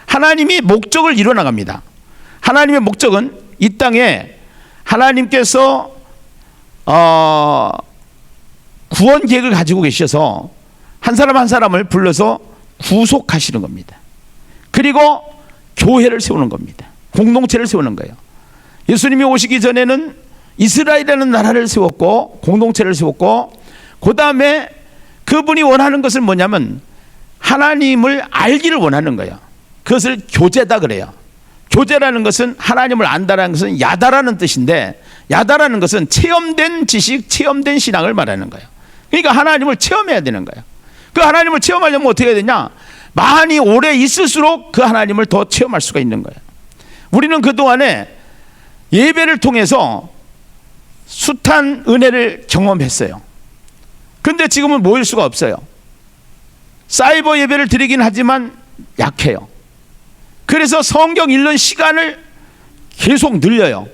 하나님이 목적을 이뤄나갑니다. 하나님의 목적은 이 땅에 하나님께서 구원 계획을 가지고 계셔서 한 사람 한 사람을 불러서 구속하시는 겁니다. 그리고 교회를 세우는 겁니다. 공동체를 세우는 거예요. 예수님이 오시기 전에는 이스라엘이라는 나라를 세웠고 공동체를 세웠고, 그 다음에 그분이 원하는 것은 뭐냐면 하나님을 알기를 원하는 거예요. 그것을 교제다 그래요. 교제라는 것은 하나님을 안다라는 것은 야다라는 뜻인데, 야다라는 것은 체험된 지식, 체험된 신앙을 말하는 거예요. 그러니까 하나님을 체험해야 되는 거예요. 그 하나님을 체험하려면 어떻게 해야 되냐? 많이 오래 있을수록 그 하나님을 더 체험할 수가 있는 거예요. 우리는 그동안에 예배를 통해서 숱한 은혜를 경험했어요. 근데 지금은 모일 수가 없어요. 사이버 예배를 드리긴 하지만 약해요. 그래서 성경 읽는 시간을 계속 늘려요.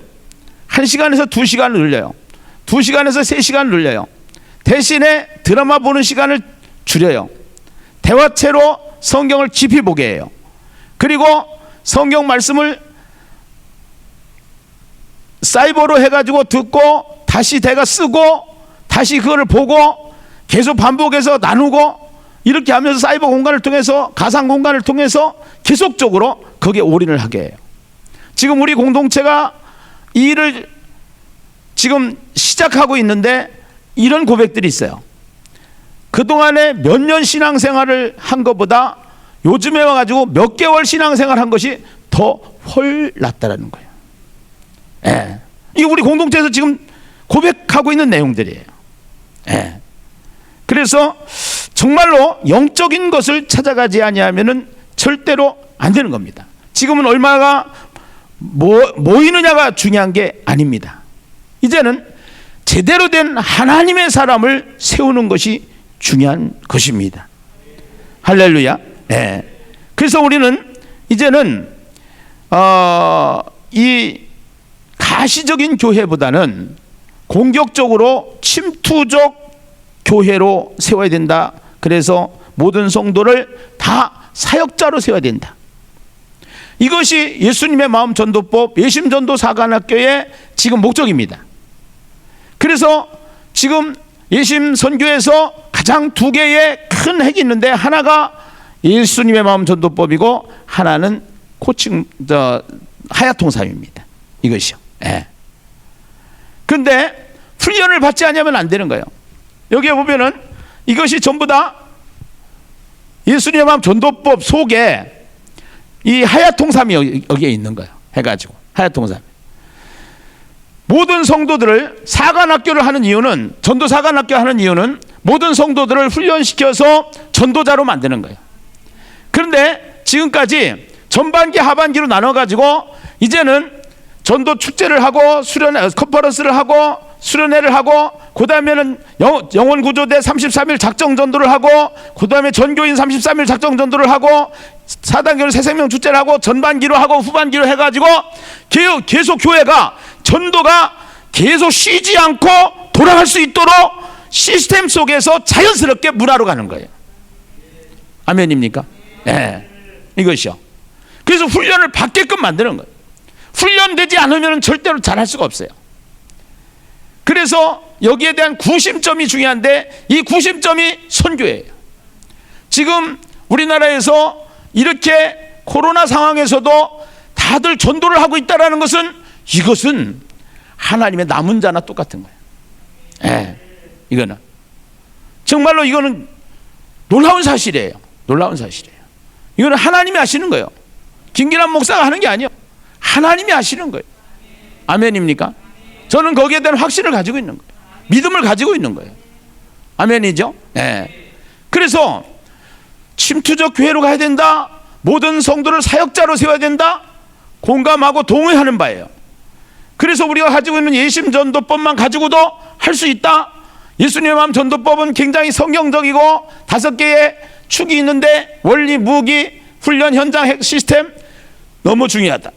1시간에서 2시간을 늘려요. 2시간에서 3시간을 늘려요. 대신에 드라마 보는 시간을 줄여요. 대화체로 성경을 깊이 보게 해요. 그리고 성경 말씀을 사이버로 해가지고 듣고 다시 내가 쓰고 다시 그거를 보고 계속 반복해서 나누고 이렇게 하면서 사이버 공간을 통해서, 가상 공간을 통해서 계속적으로 거기에 올인을 하게 해요. 지금 우리 공동체가 이 일을 지금 시작하고 있는데 이런 고백들이 있어요. 그동안에 몇 년 신앙생활을 한 것보다 요즘에 와가지고 몇 개월 신앙생활 한 것이 더 훨 낫다라는 거예요. 예. 이게 우리 공동체에서 지금 고백하고 있는 내용들이에요. 예. 그래서 정말로 영적인 것을 찾아가지 아니하면은 절대로 안 되는 겁니다. 지금은 얼마가 모이느냐가 중요한 게 아닙니다. 이제는 제대로 된 하나님의 사람을 세우는 것이 중요한 것입니다. 할렐루야. 네. 그래서 우리는 이제는 이 가시적인 교회보다는 공격적으로 침투적 교회로 세워야 된다. 그래서 모든 성도를 다 사역자로 세워야 된다. 이것이 예수님의 마음 전도법 예심전도 사관학교의 지금 목적입니다. 그래서 지금 예심 선교에서 가장 2개의 큰 핵이 있는데, 하나가 예수님의 마음 전도법이고 하나는 하야통사입니다. 이것이요. 예. 근데 훈련을 받지 않으면 안 되는 거예요. 여기에 보면은 이것이 전부 다 예수님의 마음 전도법 속에 이 하야통삼이 여기에 있는 거예요. 해가지고 하야통사. 모든 성도들을 사관학교를 하는 이유는, 전도 사관학교 하는 이유는 모든 성도들을 훈련시켜서 전도자로 만드는 거예요. 그런데 지금까지 전반기 하반기로 나눠가지고 이제는 전도 축제를 하고 수련회, 컨퍼런스를 하고 수련회를 하고, 그 다음에는 영혼구조대 33일 작정전도를 하고, 그 다음에 전교인 33일 작정전도를 하고, 4단계로 새생명 축제를 하고, 전반기로 하고 후반기로 해가지고 계속 교회가 전도가 계속 쉬지 않고 돌아갈 수 있도록 시스템 속에서 자연스럽게 문화로 가는 거예요. 아멘입니까? 네, 이것이요. 그래서 훈련을 받게끔 만드는 거예요. 훈련되지 않으면 절대로 잘할 수가 없어요. 그래서 여기에 대한 구심점이 중요한데, 이 구심점이 선교예요. 지금 우리나라에서 이렇게 코로나 상황에서도 다들 전도를 하고 있다는 것은, 이것은 하나님의 남은 자나 똑같은 거예요. 예, 이거는 정말로 이거는 놀라운 사실이에요. 놀라운 사실이에요. 이거는 하나님이 하시는 거예요. 김기남 목사가 하는 게 아니에요. 하나님이 하시는 거예요. 아멘입니까? 저는 거기에 대한 확신을 가지고 있는 거예요. 믿음을 가지고 있는 거예요. 아멘이죠? 네. 그래서 침투적 교회로 가야 된다, 모든 성도를 사역자로 세워야 된다, 공감하고 동의하는 바예요. 그래서 우리가 가지고 있는 예심 전도법만 가지고도 할 수 있다. 예수님의 마음 전도법은 굉장히 성경적이고 5개의 축이 있는데, 원리, 무기, 훈련, 현장, 시스템 너무 중요하다.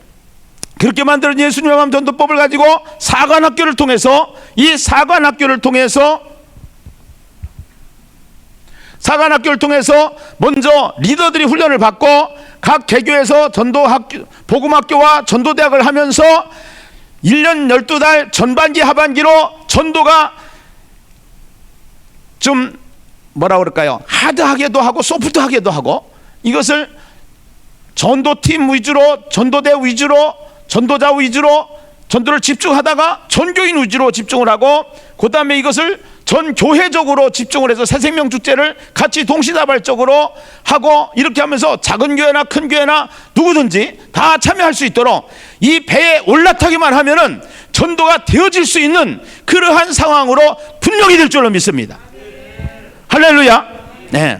그렇게 만든 예수님의 마음 전도법을 가지고 사관학교를 통해서, 이 사관학교를 통해서 먼저 리더들이 훈련을 받고, 각 개교에서 전도학교, 복음학교와 전도대학을 하면서 1년 12달 전반기 하반기로 전도가 좀 뭐라 그럴까요? 하드하게도 하고 소프트하게도 하고, 이것을 전도팀 위주로, 전도대 위주로, 전도자 위주로 전도를 집중하다가 전교인 위주로 집중을 하고, 그 다음에 이것을 전 교회적으로 집중을 해서 새생명 축제를 같이 동시다발적으로 하고, 이렇게 하면서 작은 교회나 큰 교회나 누구든지 다 참여할 수 있도록 이 배에 올라타기만 하면은 전도가 되어질 수 있는 그러한 상황으로 분명히 될 줄로 믿습니다. 할렐루야. 네.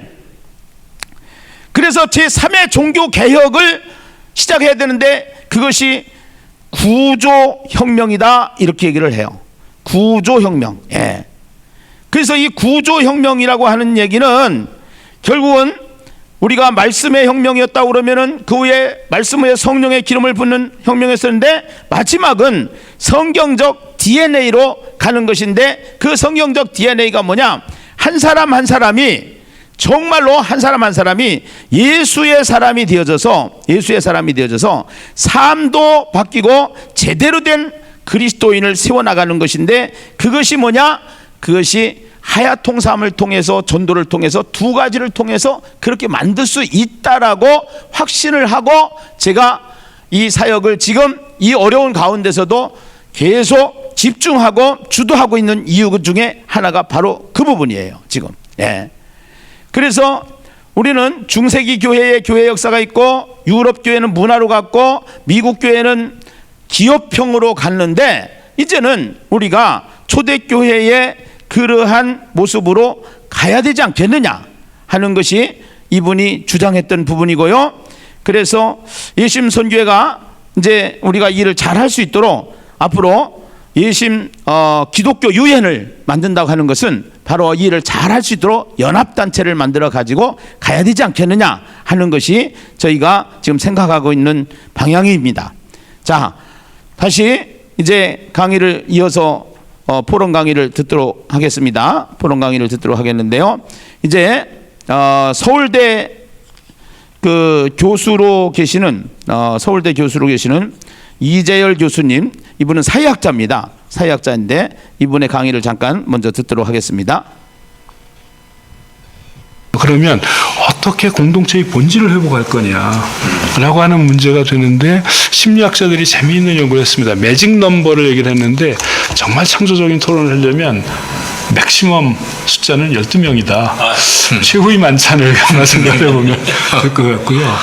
그래서 제3의 종교 개혁을 시작해야 되는데, 그것이 구조혁명이다, 이렇게 얘기를 해요. 구조혁명. 예. 그래서 이 구조혁명이라고 하는 얘기는 결국은 우리가 말씀의 혁명이었다고 그러면은 그 후에 말씀 후에 성령의 기름을 붓는 혁명이었었는데, 마지막은 성경적 DNA로 가는 것인데, 그 성경적 DNA가 뭐냐? 한 사람 한 사람이, 정말로 한 사람 한 사람이 예수의 사람이 되어져서 삶도 바뀌고 제대로 된 그리스도인을 세워나가는 것인데, 그것이 뭐냐? 그것이 하야통삼을 통해서, 전도를 통해서, 2가지를 통해서 그렇게 만들 수 있다라고 확신을 하고, 제가 이 사역을 지금 이 어려운 가운데서도 계속 집중하고 주도하고 있는 이유 중에 하나가 바로 그 부분이에요, 지금. 예. 그래서 우리는 중세기 교회의 교회 역사가 있고, 유럽 교회는 문화로 갔고, 미국 교회는 기업형으로 갔는데, 이제는 우리가 초대교회의 그러한 모습으로 가야 되지 않겠느냐 하는 것이 이분이 주장했던 부분이고요. 그래서 예심 선교회가 이제 우리가 일을 잘 할 수 있도록 앞으로 예심 기독교 유엔을 만든다고 하는 것은 바로 이 일을 잘 할 수 있도록 연합단체를 만들어 가지고 가야 되지 않겠느냐 하는 것이 저희가 지금 생각하고 있는 방향입니다. 자, 다시 이제 강의를 이어서 포럼 강의를 듣도록 하겠습니다. 포럼 강의를 듣도록 하겠는데요. 이제 서울대 교수로 계시는 이재열 교수님, 이분은 사회학자입니다. 사회학자인데 이분의 강의를 잠깐 먼저 듣도록 하겠습니다. 그러면 어떻게 공동체의 본질을 회복할 거냐라고 하는 문제가 되는데, 심리학자들이 재미있는 연구를 했습니다. 매직 넘버를 얘기를 했는데, 정말 창조적인 토론을 하려면 맥시멈 숫자는 12명이다. 최후의 만찬을 하나 생각해 보면 될 것 같고요.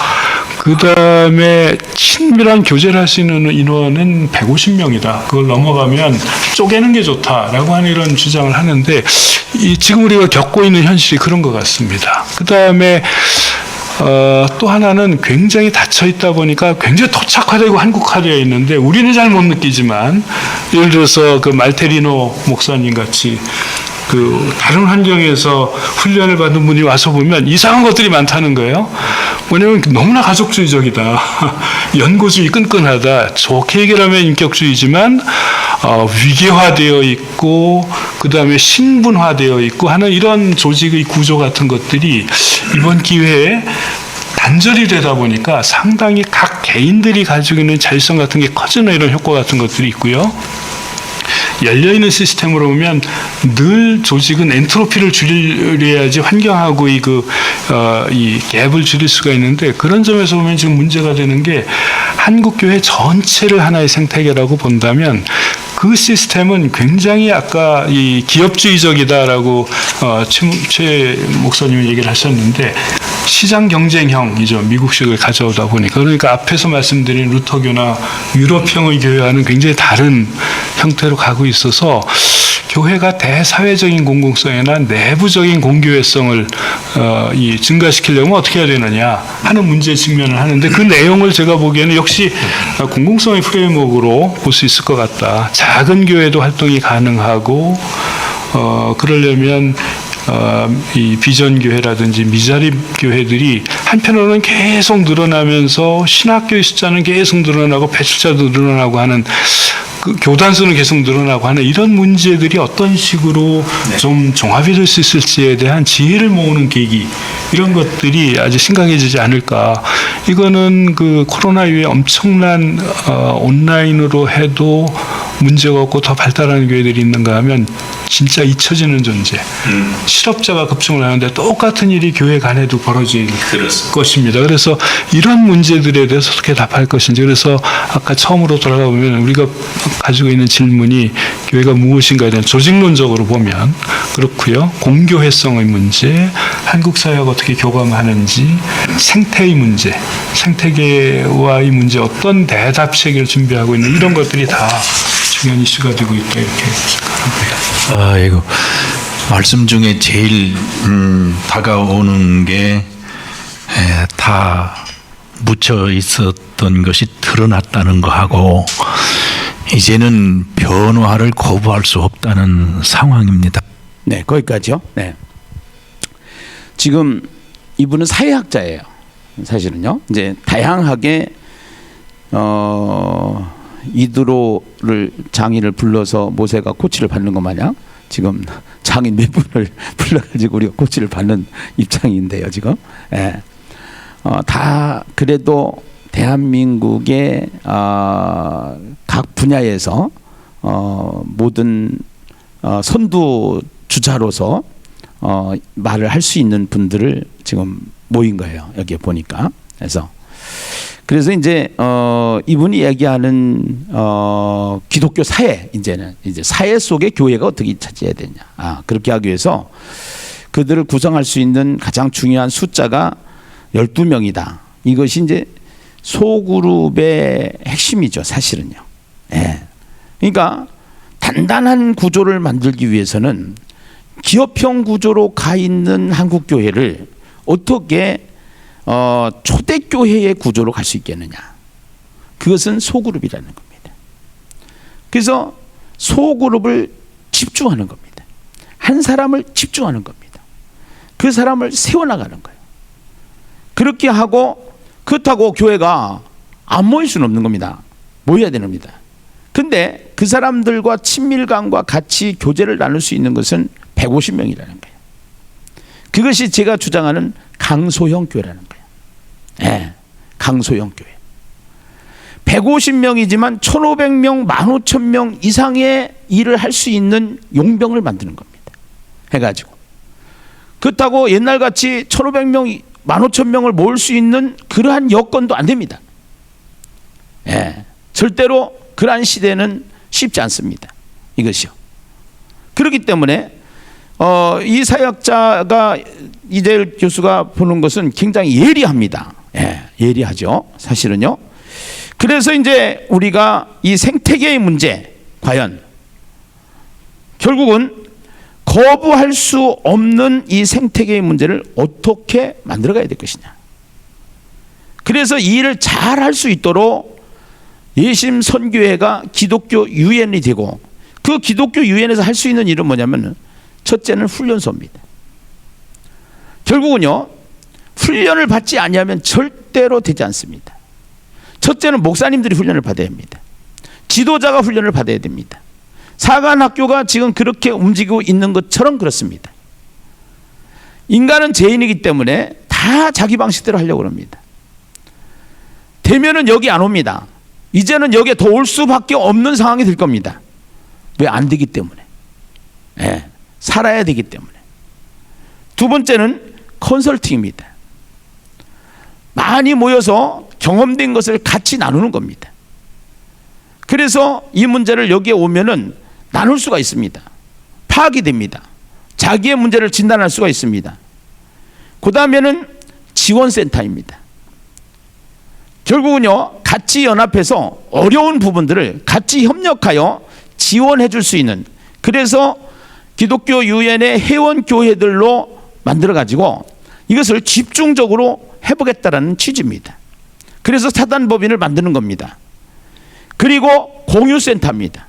그다음에 친밀한 교제를 할 수 있는 인원은 150명이다. 그걸 넘어가면 쪼개는 게 좋다라고 하는 이런 주장을 하는데 지금 우리가 겪고 있는 현실이 그런 것 같습니다. 그다음에 또 하나는 굉장히 닫혀 있다 보니까 굉장히 토착화되고 한국화되어 있는데 우리는 잘 못 느끼지만 예를 들어서 그 말테리노 목사님 같이 그 다른 환경에서 훈련을 받은 분이 와서 보면 이상한 것들이 많다는 거예요. 뭐냐면 너무나 가족주의적이다. 연고주의 끈끈하다. 좋게 얘기하면 인격주의지만 위계화되어 있고 그다음에 신분화되어 있고 하는 이런 조직의 구조 같은 것들이 이번 기회에 단절이 되다 보니까 상당히 각 개인들이 가지고 있는 자율성 같은 게 커지는 이런 효과 같은 것들이 있고요. 열려있는 시스템으로 보면 늘 조직은 엔트로피를 줄여야지 환경하고 이 갭을 줄일 수가 있는데 그런 점에서 보면 지금 문제가 되는 게 한국교회 전체를 하나의 생태계라고 본다면 그 시스템은 굉장히 아까 이 기업주의적이다라고 최 목사님이 얘기를 하셨는데 시장 경쟁형이죠. 미국식을 가져오다 보니까. 그러니까 앞에서 말씀드린 루터교나 유럽형의 교회와는 굉장히 다른 형태로 가고 있어서 교회가 대사회적인 공공성이나 내부적인 공교회성을 증가시키려면 어떻게 해야 되느냐 하는 문제에 직면을 하는데 그 내용을 제가 보기에는 역시 공공성의 프레임워크로 볼 수 있을 것 같다. 작은 교회도 활동이 가능하고 그러려면 이 비전교회라든지 미자립 교회들이 한편으로는 계속 늘어나면서 신학교의 숫자는 계속 늘어나고 배출자도 늘어나고 하는 그 교단 수는 계속 늘어나고 하는 이런 문제들이 어떤 식으로 좀 종합이 될 수 있을지에 대한 지혜를 모으는 계기 이런 것들이 아주 심각해지지 않을까. 이거는 그 코로나 이후에 엄청난 온라인으로 해도 문제가 없고 더 발달하는 교회들이 있는가 하면 진짜 잊혀지는 존재. 실업자가 급증을 하는데 똑같은 일이 교회 간에도 벌어질 것입니다. 그래서 이런 문제들에 대해서 어떻게 답할 것인지. 그래서 아까 처음으로 돌아가 보면 우리가 가지고 있는 질문이 교회가 무엇인가에 대한 조직론적으로 보면 그렇고요. 공교회성의 문제, 한국 사회가 어떻게 교감하는지, 생태의 문제, 생태계와의 문제 어떤 대답책을 준비하고 있는 이런 것들이 다 중요한 이슈가 되고 있다 이렇게 생각합니다. 아이고 말씀 중에 제일 다가오는 게 다 묻혀 있었던 것이 드러났다는 거하고 이제는 변화를 거부할 수 없다는 상황입니다. 네, 거기까지요. 네. 지금 이분은 사회학자예요. 사실은요. 이제 다양하게 이드로를 장인을 불러서 모세가 코치를 받는 것 마냥 지금 장인 몇 분을 불러가지고 우리가 코치를 받는 입장인데요. 지금. 예. 다 그래도 대한민국의 각 분야에서 모든 선두 주자로서 말을 할 수 있는 분들을 지금 모인 거예요. 여기에 보니까. 그래서 이제 이분이 얘기하는 기독교 사회 이제는 이제 사회 속의 교회가 어떻게 차지해야 되냐. 그렇게 하기 위해서 그들을 구성할 수 있는 가장 중요한 숫자가 12명이다. 이것이 이제 소그룹의 핵심이죠, 사실은요. 예. 그러니까 단단한 구조를 만들기 위해서는 기업형 구조로 가 있는 한국 교회를 어떻게 초대교회의 구조로 갈 수 있겠느냐. 그것은 소그룹이라는 겁니다. 그래서 소그룹을 집중하는 겁니다. 한 사람을 집중하는 겁니다. 그 사람을 세워나가는 거예요. 그렇게 하고 그렇다고 교회가 안 모일 수는 없는 겁니다. 모여야 되는 겁니다. 근데 그 사람들과 친밀감과 같이 교제를 나눌 수 있는 것은 150명이라는 거예요. 그것이 제가 주장하는 강소형 교회라는 거예요. 네, 강소형 교회. 150명이지만 1,500명, 15,000명 이상의 일을 할 수 있는 용병을 만드는 겁니다. 해가지고. 그렇다고 옛날같이 1,500명, 15,000명을 모을 수 있는 그러한 여건도 안 됩니다. 예, 절대로 그러한 시대는 쉽지 않습니다. 이것이요. 그렇기 때문에 이 사역자가 이재일 교수가 보는 것은 굉장히 예리합니다. 예, 예리하죠. 사실은요. 그래서 이제 우리가 이 생태계의 문제, 과연 결국은 거부할 수 없는 이 생태계의 문제를 어떻게 만들어가야 될 것이냐. 그래서 이 일을 잘 할 수 있도록 예심 선교회가 기독교 유엔이 되고, 그 기독교 유엔에서 할 수 있는 일은 뭐냐면, 첫째는 훈련소입니다. 결국은요, 훈련을 받지 아니하면 절대로 되지 않습니다. 첫째는 목사님들이 훈련을 받아야 합니다. 지도자가 훈련을 받아야 됩니다. 사관학교가 지금 그렇게 움직이고 있는 것처럼 그렇습니다. 인간은 죄인이기 때문에 다 자기 방식대로 하려고 합니다. 되면은 여기 안 옵니다. 이제는 여기에 더 올 수밖에 없는 상황이 될 겁니다. 왜 안 되기 때문에. 네, 살아야 되기 때문에. 두 번째는 컨설팅입니다. 많이 모여서 경험된 것을 같이 나누는 겁니다. 그래서 이 문제를 여기에 오면은 나눌 수가 있습니다. 파악이 됩니다. 자기의 문제를 진단할 수가 있습니다. 그 다음에는 지원센터입니다. 결국은요, 같이 연합해서 어려운 부분들을 같이 협력하여 지원해 줄 수 있는, 그래서 기독교 유엔의 회원교회들로 만들어 가지고 이것을 집중적으로 해보겠다라는 취지입니다. 그래서 사단법인을 만드는 겁니다. 그리고 공유센터입니다.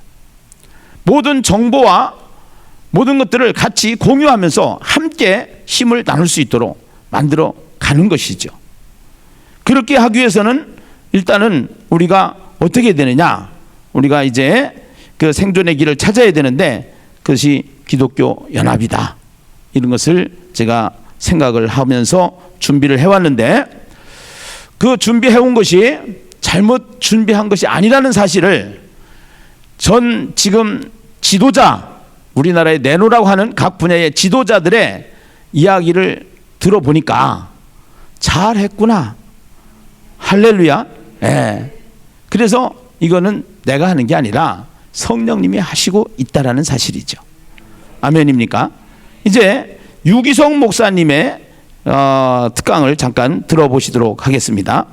모든 정보와 모든 것들을 같이 공유하면서 함께 힘을 나눌 수 있도록 만들어 가는 것이죠. 그렇게 하기 위해서는 일단은 우리가 어떻게 해야 되느냐, 우리가 이제 그 생존의 길을 찾아야 되는데, 그것이 기독교 연합이다, 이런 것을 제가 생각을 하면서 준비를 해왔는데, 그 준비해온 것이 잘못 준비한 것이 아니라는 사실을 전 지금 지도자, 우리나라에 내노라고 하는 각 분야의 지도자들의 이야기를 들어보니까 잘했구나, 할렐루야. 예. 그래서 이거는 내가 하는 게 아니라 성령님이 하시고 있다라는 사실이죠. 아멘입니까? 이제 유기성 목사님의 특강을 잠깐 들어보시도록 하겠습니다.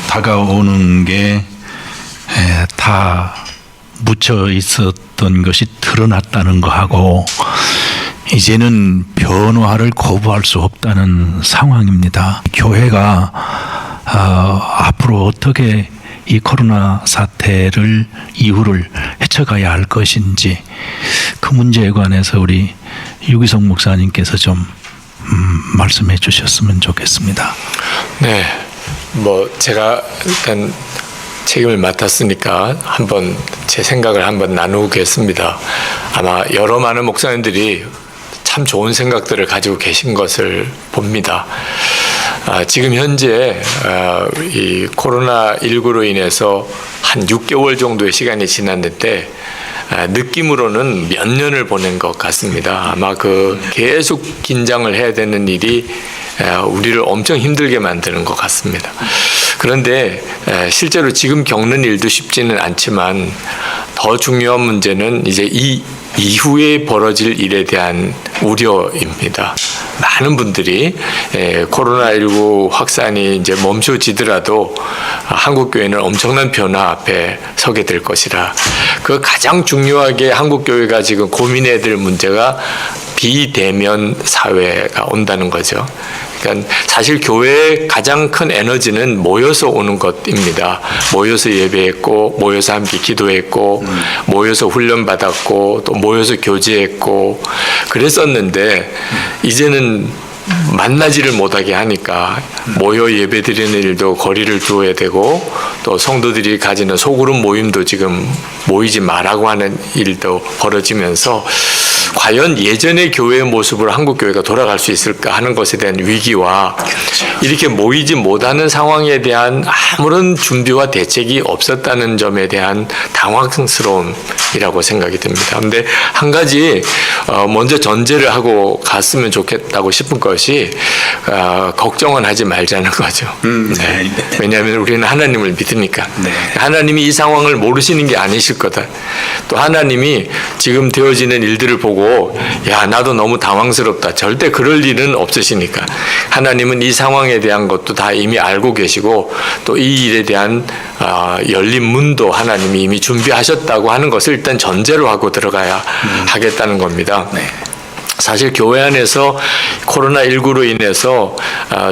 다가오는 게 다 묻혀 있었던 것이 드러났다는 거하고, 이제는 변화를 거부할 수 없다는 상황입니다. 교회가 앞으로 어떻게 이 코로나 사태를 이후를 헤쳐가야 할 것인지, 그 문제에 관해서 우리 유기성 목사님께서 좀 말씀해 주셨으면 좋겠습니다. 네, 뭐 제가 일단 책임을 맡았으니까 한번 제 생각을 한번 나누겠습니다. 아마 여러 많은 목사님들이 참 좋은 생각들을 가지고 계신 것을 봅니다. 지금 현재 이 코로나19로 인해서 한 6개월 정도의 시간이 지났는데, 느낌으로는 몇 년을 보낸 것 같습니다. 아마 그 계속 긴장을 해야 되는 일이 우리를 엄청 힘들게 만드는 것 같습니다. 그런데 실제로 지금 겪는 일도 쉽지는 않지만, 더 중요한 문제는 이제 이 이후에 벌어질 일에 대한 우려입니다. 많은 분들이 코로나19 확산이 이제 멈춰지더라도 한국 교회는 엄청난 변화 앞에 서게 될 것이라, 그 가장 중요하게 한국 교회가 지금 고민해야 될 문제가 비대면 사회가 온다는 거죠. 그러니까 사실 교회의 가장 큰 에너지는 모여서 오는 것입니다. 모여서 예배했고, 모여서 함께 기도했고, 모여서 훈련받았고, 또 모여서 교제했고 그랬었는데, 이제는 만나지를 못하게 하니까 모여 예배드리는 일도 거리를 두어야 되고, 또 성도들이 가지는 소그룹 모임도 지금 모이지 말라고 하는 일도 벌어지면서, 과연 예전의 교회의 모습으로 한국 교회가 돌아갈 수 있을까 하는 것에 대한 위기와, 이렇게 모이지 못하는 상황에 대한 아무런 준비와 대책이 없었다는 점에 대한 당황스러움이라고 생각이 듭니다. 그런데 한 가지 먼저 전제를 하고 갔으면 좋겠다고 싶은 것이, 걱정은 하지 말자는 거죠. 네. 왜냐하면 우리는 하나님을 믿으니까. 네. 하나님이 이 상황을 모르시는 게 아니실 거다. 또 하나님이 지금 되어지는 일들을 보고 보고 야 나도 너무 당황스럽다. 절대 그럴 일은 없으시니까. 하나님은 이 상황에 대한 것도 다 이미 알고 계시고 또 이 일에 대한 열린 문도 하나님이 이미 준비하셨다고 하는 것을 일단 전제로 하고 들어가야 하겠다는 겁니다. 사실 교회 안에서 코로나19로 인해서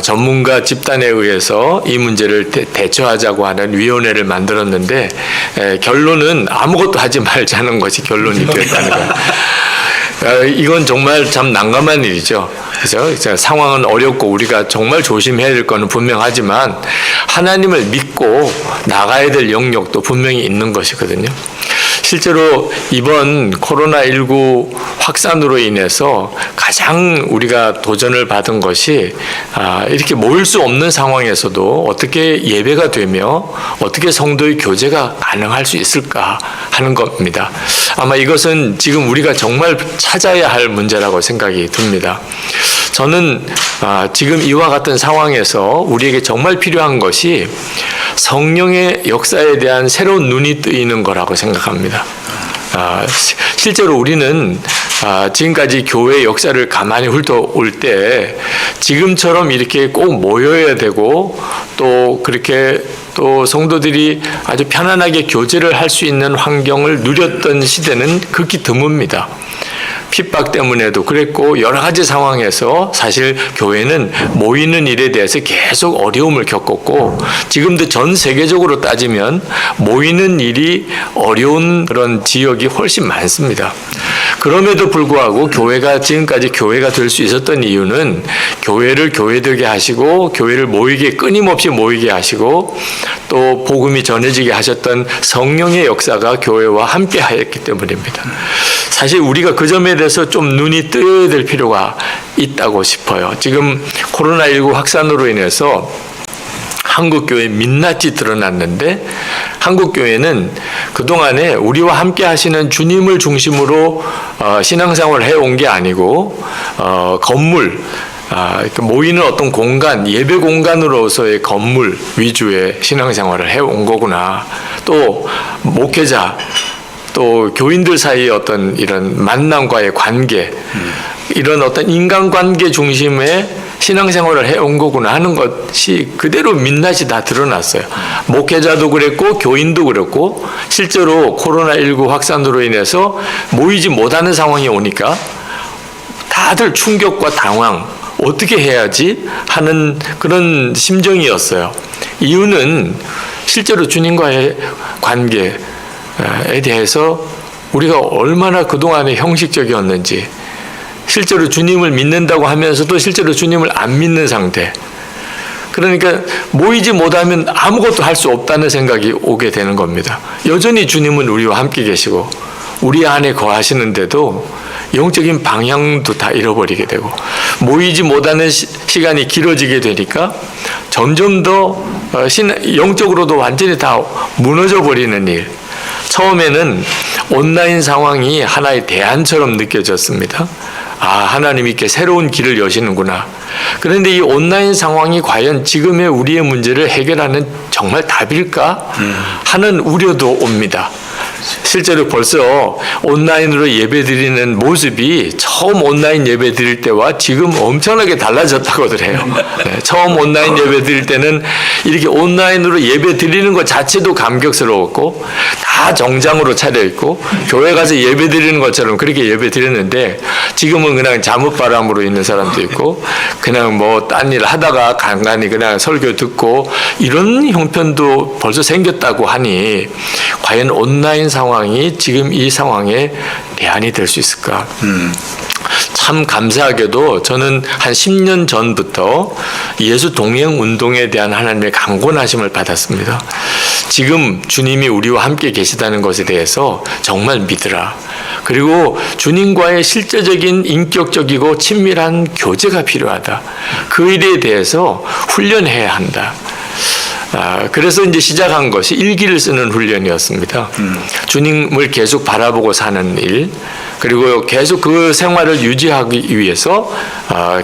전문가 집단에 의해서 이 문제를 대처하자고 하는 위원회를 만들었는데 결론은 아무것도 하지 말자는 것이 결론이 되었다는 거예요. 이건 정말 참 난감한 일이죠. 그래서 상황은 어렵고 우리가 정말 조심해야 될 거는 분명하지만 하나님을 믿고 나가야 될 영역도 분명히 있는 것이거든요. 실제로 이번 코로나19 확산으로 인해서 가장 우리가 도전을 받은 것이 이렇게 모일 수 없는 상황에서도 어떻게 예배가 되며 어떻게 성도의 교제가 가능할 수 있을까 하는 겁니다. 아마 이것은 지금 우리가 정말 찾아야 할 문제라고 생각이 듭니다. 저는 지금 이와 같은 상황에서 우리에게 정말 필요한 것이 성령의 역사에 대한 새로운 눈이 뜨이는 거라고 생각합니다. 실제로 우리는 지금까지 교회 역사를 가만히 훑어올 때 지금처럼 이렇게 꼭 모여야 되고 또 그렇게 또 성도들이 아주 편안하게 교제를 할 수 있는 환경을 누렸던 시대는 극히 드뭅니다. 핍박 때문에도 그랬고 여러 가지 상황에서 사실 교회는 모이는 일에 대해서 계속 어려움을 겪었고 지금도 전 세계적으로 따지면 모이는 일이 어려운 그런 지역이 훨씬 많습니다. 그럼에도 불구하고 교회가 지금까지 교회가 될 수 있었던 이유는 교회를 교회되게 하시고 교회를 끊임없이 모이게 하시고 또 복음이 전해지게 하셨던 성령의 역사가 교회와 함께 하였기 때문입니다. 사실 우리가 그 점에 대해서 좀 눈이 뜨여야 될 필요가 있다고 싶어요. 지금 코로나19 확산으로 인해서 한국교회 민낯이 드러났는데 한국교회는 그동안에 우리와 함께 하시는 주님을 중심으로 신앙생활을 해온 게 아니고 건물, 모이는 어떤 공간, 예배 공간으로서의 건물 위주의 신앙생활을 해온 거구나. 또 목회자, 또 교인들 사이의 어떤 이런 만남과의 관계, 이런 어떤 인간관계 중심의 신앙생활을 해온 거구나 하는 것이 그대로 민낯이 다 드러났어요. 목회자도 그랬고 교인도 그랬고 실제로 코로나19 확산으로 인해서 모이지 못하는 상황이 오니까 다들 충격과 당황, 어떻게 해야지 하는 그런 심정이었어요. 이유는 실제로 주님과의 관계에 대해서 우리가 얼마나 그동안에 형식적이었는지, 실제로 주님을 믿는다고 하면서도 실제로 주님을 안 믿는 상태. 그러니까 모이지 못하면 아무것도 할 수 없다는 생각이 오게 되는 겁니다. 여전히 주님은 우리와 함께 계시고 우리 안에 거하시는데도 영적인 방향도 다 잃어버리게 되고 모이지 못하는 시간이 길어지게 되니까 점점 더 영적으로도 완전히 다 무너져 버리는 일. 처음에는 온라인 상황이 하나의 대안처럼 느껴졌습니다. 하나님이 이렇게 새로운 길을 여시는구나. 그런데 이 온라인 상황이 과연 지금의 우리의 문제를 해결하는 정말 답일까 하는 우려도 옵니다. 실제로 벌써 온라인으로 예배드리는 모습이 처음 온라인 예배드릴 때와 지금 엄청나게 달라졌다고들 해요. 처음 온라인 예배드릴 때는 이렇게 온라인으로 예배드리는 것 자체도 감격스러웠고 다 정장으로 차려입고 교회 가서 예배드리는 것처럼 그렇게 예배드렸는데 지금은 그냥 잠옷바람으로 있는 사람도 있고 그냥 뭐 딴 일 하다가 간간히 그냥 설교 듣고 이런 형편도 벌써 생겼다고 하니 과연 온라인 상황이 지금 이 상황에 대안이 될 수 있을까? 참 감사하게도 저는 한 10년 전부터 예수 동행 운동에 대한 하나님의 강권하심을 받았습니다. 지금 주님이 우리와 함께 계시다는 것에 대해서 정말 믿으라. 그리고 주님과의 실제적인 인격적이고 친밀한 교제가 필요하다. 그 일에 대해서 훈련해야 한다. 그래서 이제 시작한 것이 일기를 쓰는 훈련이었습니다. 주님을 계속 바라보고 사는 일, 그리고 계속 그 생활을 유지하기 위해서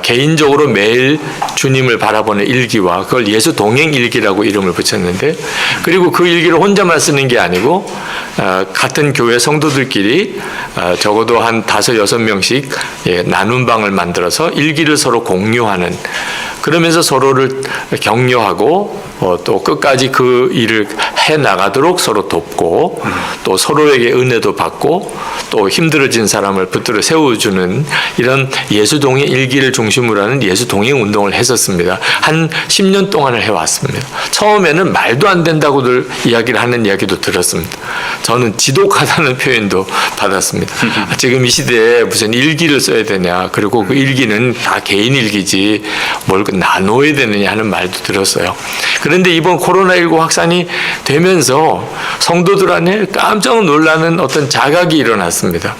개인적으로 매일 주님을 바라보는 일기와 그걸 예수 동행 일기라고 이름을 붙였는데, 그리고 그 일기를 혼자만 쓰는 게 아니고 같은 교회 성도들끼리 적어도 한 5-6명씩 나눔 방을 만들어서 일기를 서로 공유하는, 그러면서 서로를 격려하고 또 끝까지 그 일을 해 나가도록 서로 돕고, 또 서로에게 은혜도 받고, 또 힘들어진 사람을 붙들어 세워주는 이런 예수 동행 일기를 중심으로 하는 예수 동행 운동을 했었습니다. 한 10년 동안을 해왔습니다. 처음에는 말도 안 된다고들 이야기를 하는 이야기도 들었습니다. 저는 지독하다는 표현도 받았습니다. 지금 이 시대에 무슨 일기를 써야 되냐, 그리고 그 일기는 다 개인 일기지 뭘 나눠야 되느냐 하는 말도 들었어요. 그런데 이번 코로나19 확산이 되면서 성도들 안에 깜짝 놀라는 어떤 자각이 일어났습니다.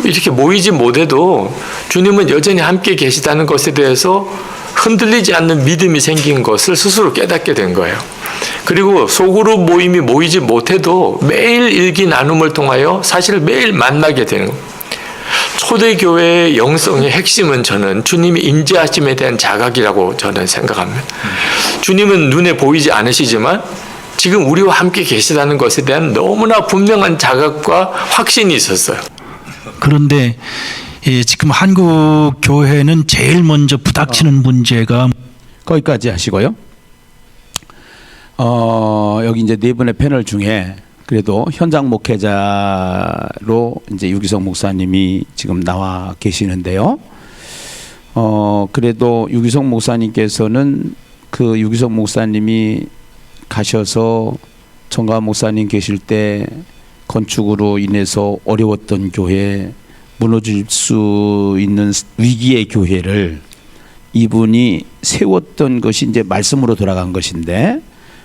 이렇게 모이지 못해도 주님은 여전히 함께 계시다는 것에 대해서 흔들리지 않는 믿음이 생긴 것을 스스로 깨닫게 된 거예요. 그리고 소그룹 모임이 모이지 못해도 매일 일기 나눔을 통하여 사실 매일 만나게 되는 거예요. 초대교회의 영성의 핵심은 저는 주님이 임재하심에 대한 자각이라고 저는 생각합니다. 주님은 눈에 보이지 않으시지만 지금 우리와 함께 계시다는 것에 대한 너무나 분명한 자각과 확신이 있었어요. 그런데 지금 한국 교회는 제일 먼저 부닥치는 문제가 거기까지 하시고요. 여기 이제 네 분의 패널 중에 그래도 현장 목회자로 이제 유기성 목사님이 지금 나와 계시는데요. 그래도 유기성 목사님께서는 그 유기성 목사님이 가셔서 정가 목사님 계실 때 건축으로 인해서 어려웠던 교회, 무너질 수 있는 위기의 교회를 이분이 세웠던 것이 이제 말씀으로 돌아간 것인데,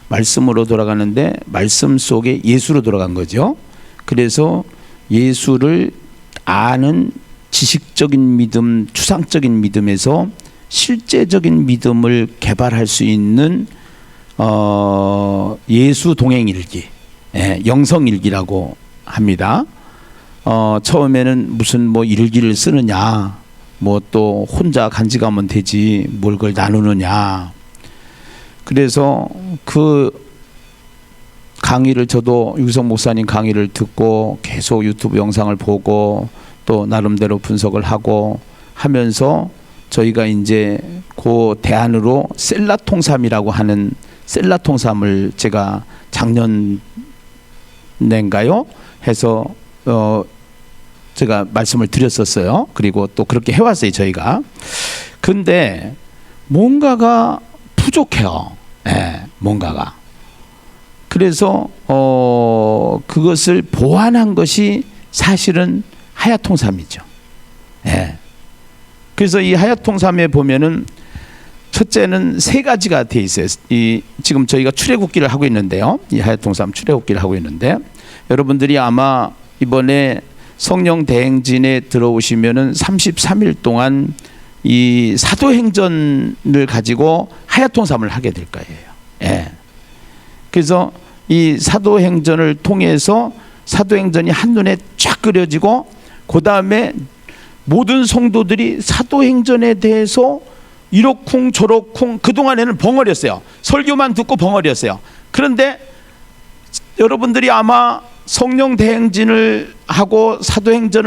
말씀으로 돌아가는데 말씀 속에 예수로 돌아간 거죠. 그래서 예수를 아는 지식적인 믿음, 추상적인 믿음에서 실제적인 믿음을 개발할 수 있는 예수 동행일기, 영성일기라고 합니다. 처음에는 무슨 뭐 일기를 쓰느냐, 뭐 또 혼자 간직하면 되지 뭘 그걸 나누느냐. 그래서 그 강의를, 저도 유기성 목사님 강의를 듣고 계속 유튜브 영상을 보고 또 나름대로 분석을 하고 하면서 저희가 이제 그 대안으로 셀라통삼이라고 하는 셀라통삼을 제가 작년인가요? 해서 제가 말씀을 드렸었어요. 그리고 또 그렇게 해왔어요, 저희가. 근데 뭔가가 부족해요. 뭔가가. 그래서 그것을 보완한 것이 사실은 하야통삼이죠. 그래서 이 하야통삼에 보면은 첫째는 3가지가 돼 있어요. 지금 저희가 출애굽기를 하고 있는데요. 이 하야통삼 출애굽기를 하고 있는데, 여러분들이 아마 이번에 성령 대행진에 들어오시면은 33일 동안 이 사도행전을 가지고 하야통삼을 하게 될 거예요. 그래서 이 사도행전을 통해서 사도행전이 한눈에 쫙 그려지고, 그 다음에 모든 성도들이 사도행전에 대해서 이러쿵 저러쿵, 그동안에는 벙어리였어요. 설교만 듣고 벙어리였어요. 그런데 여러분들이 아마 성령 대행진을 하고 사도행전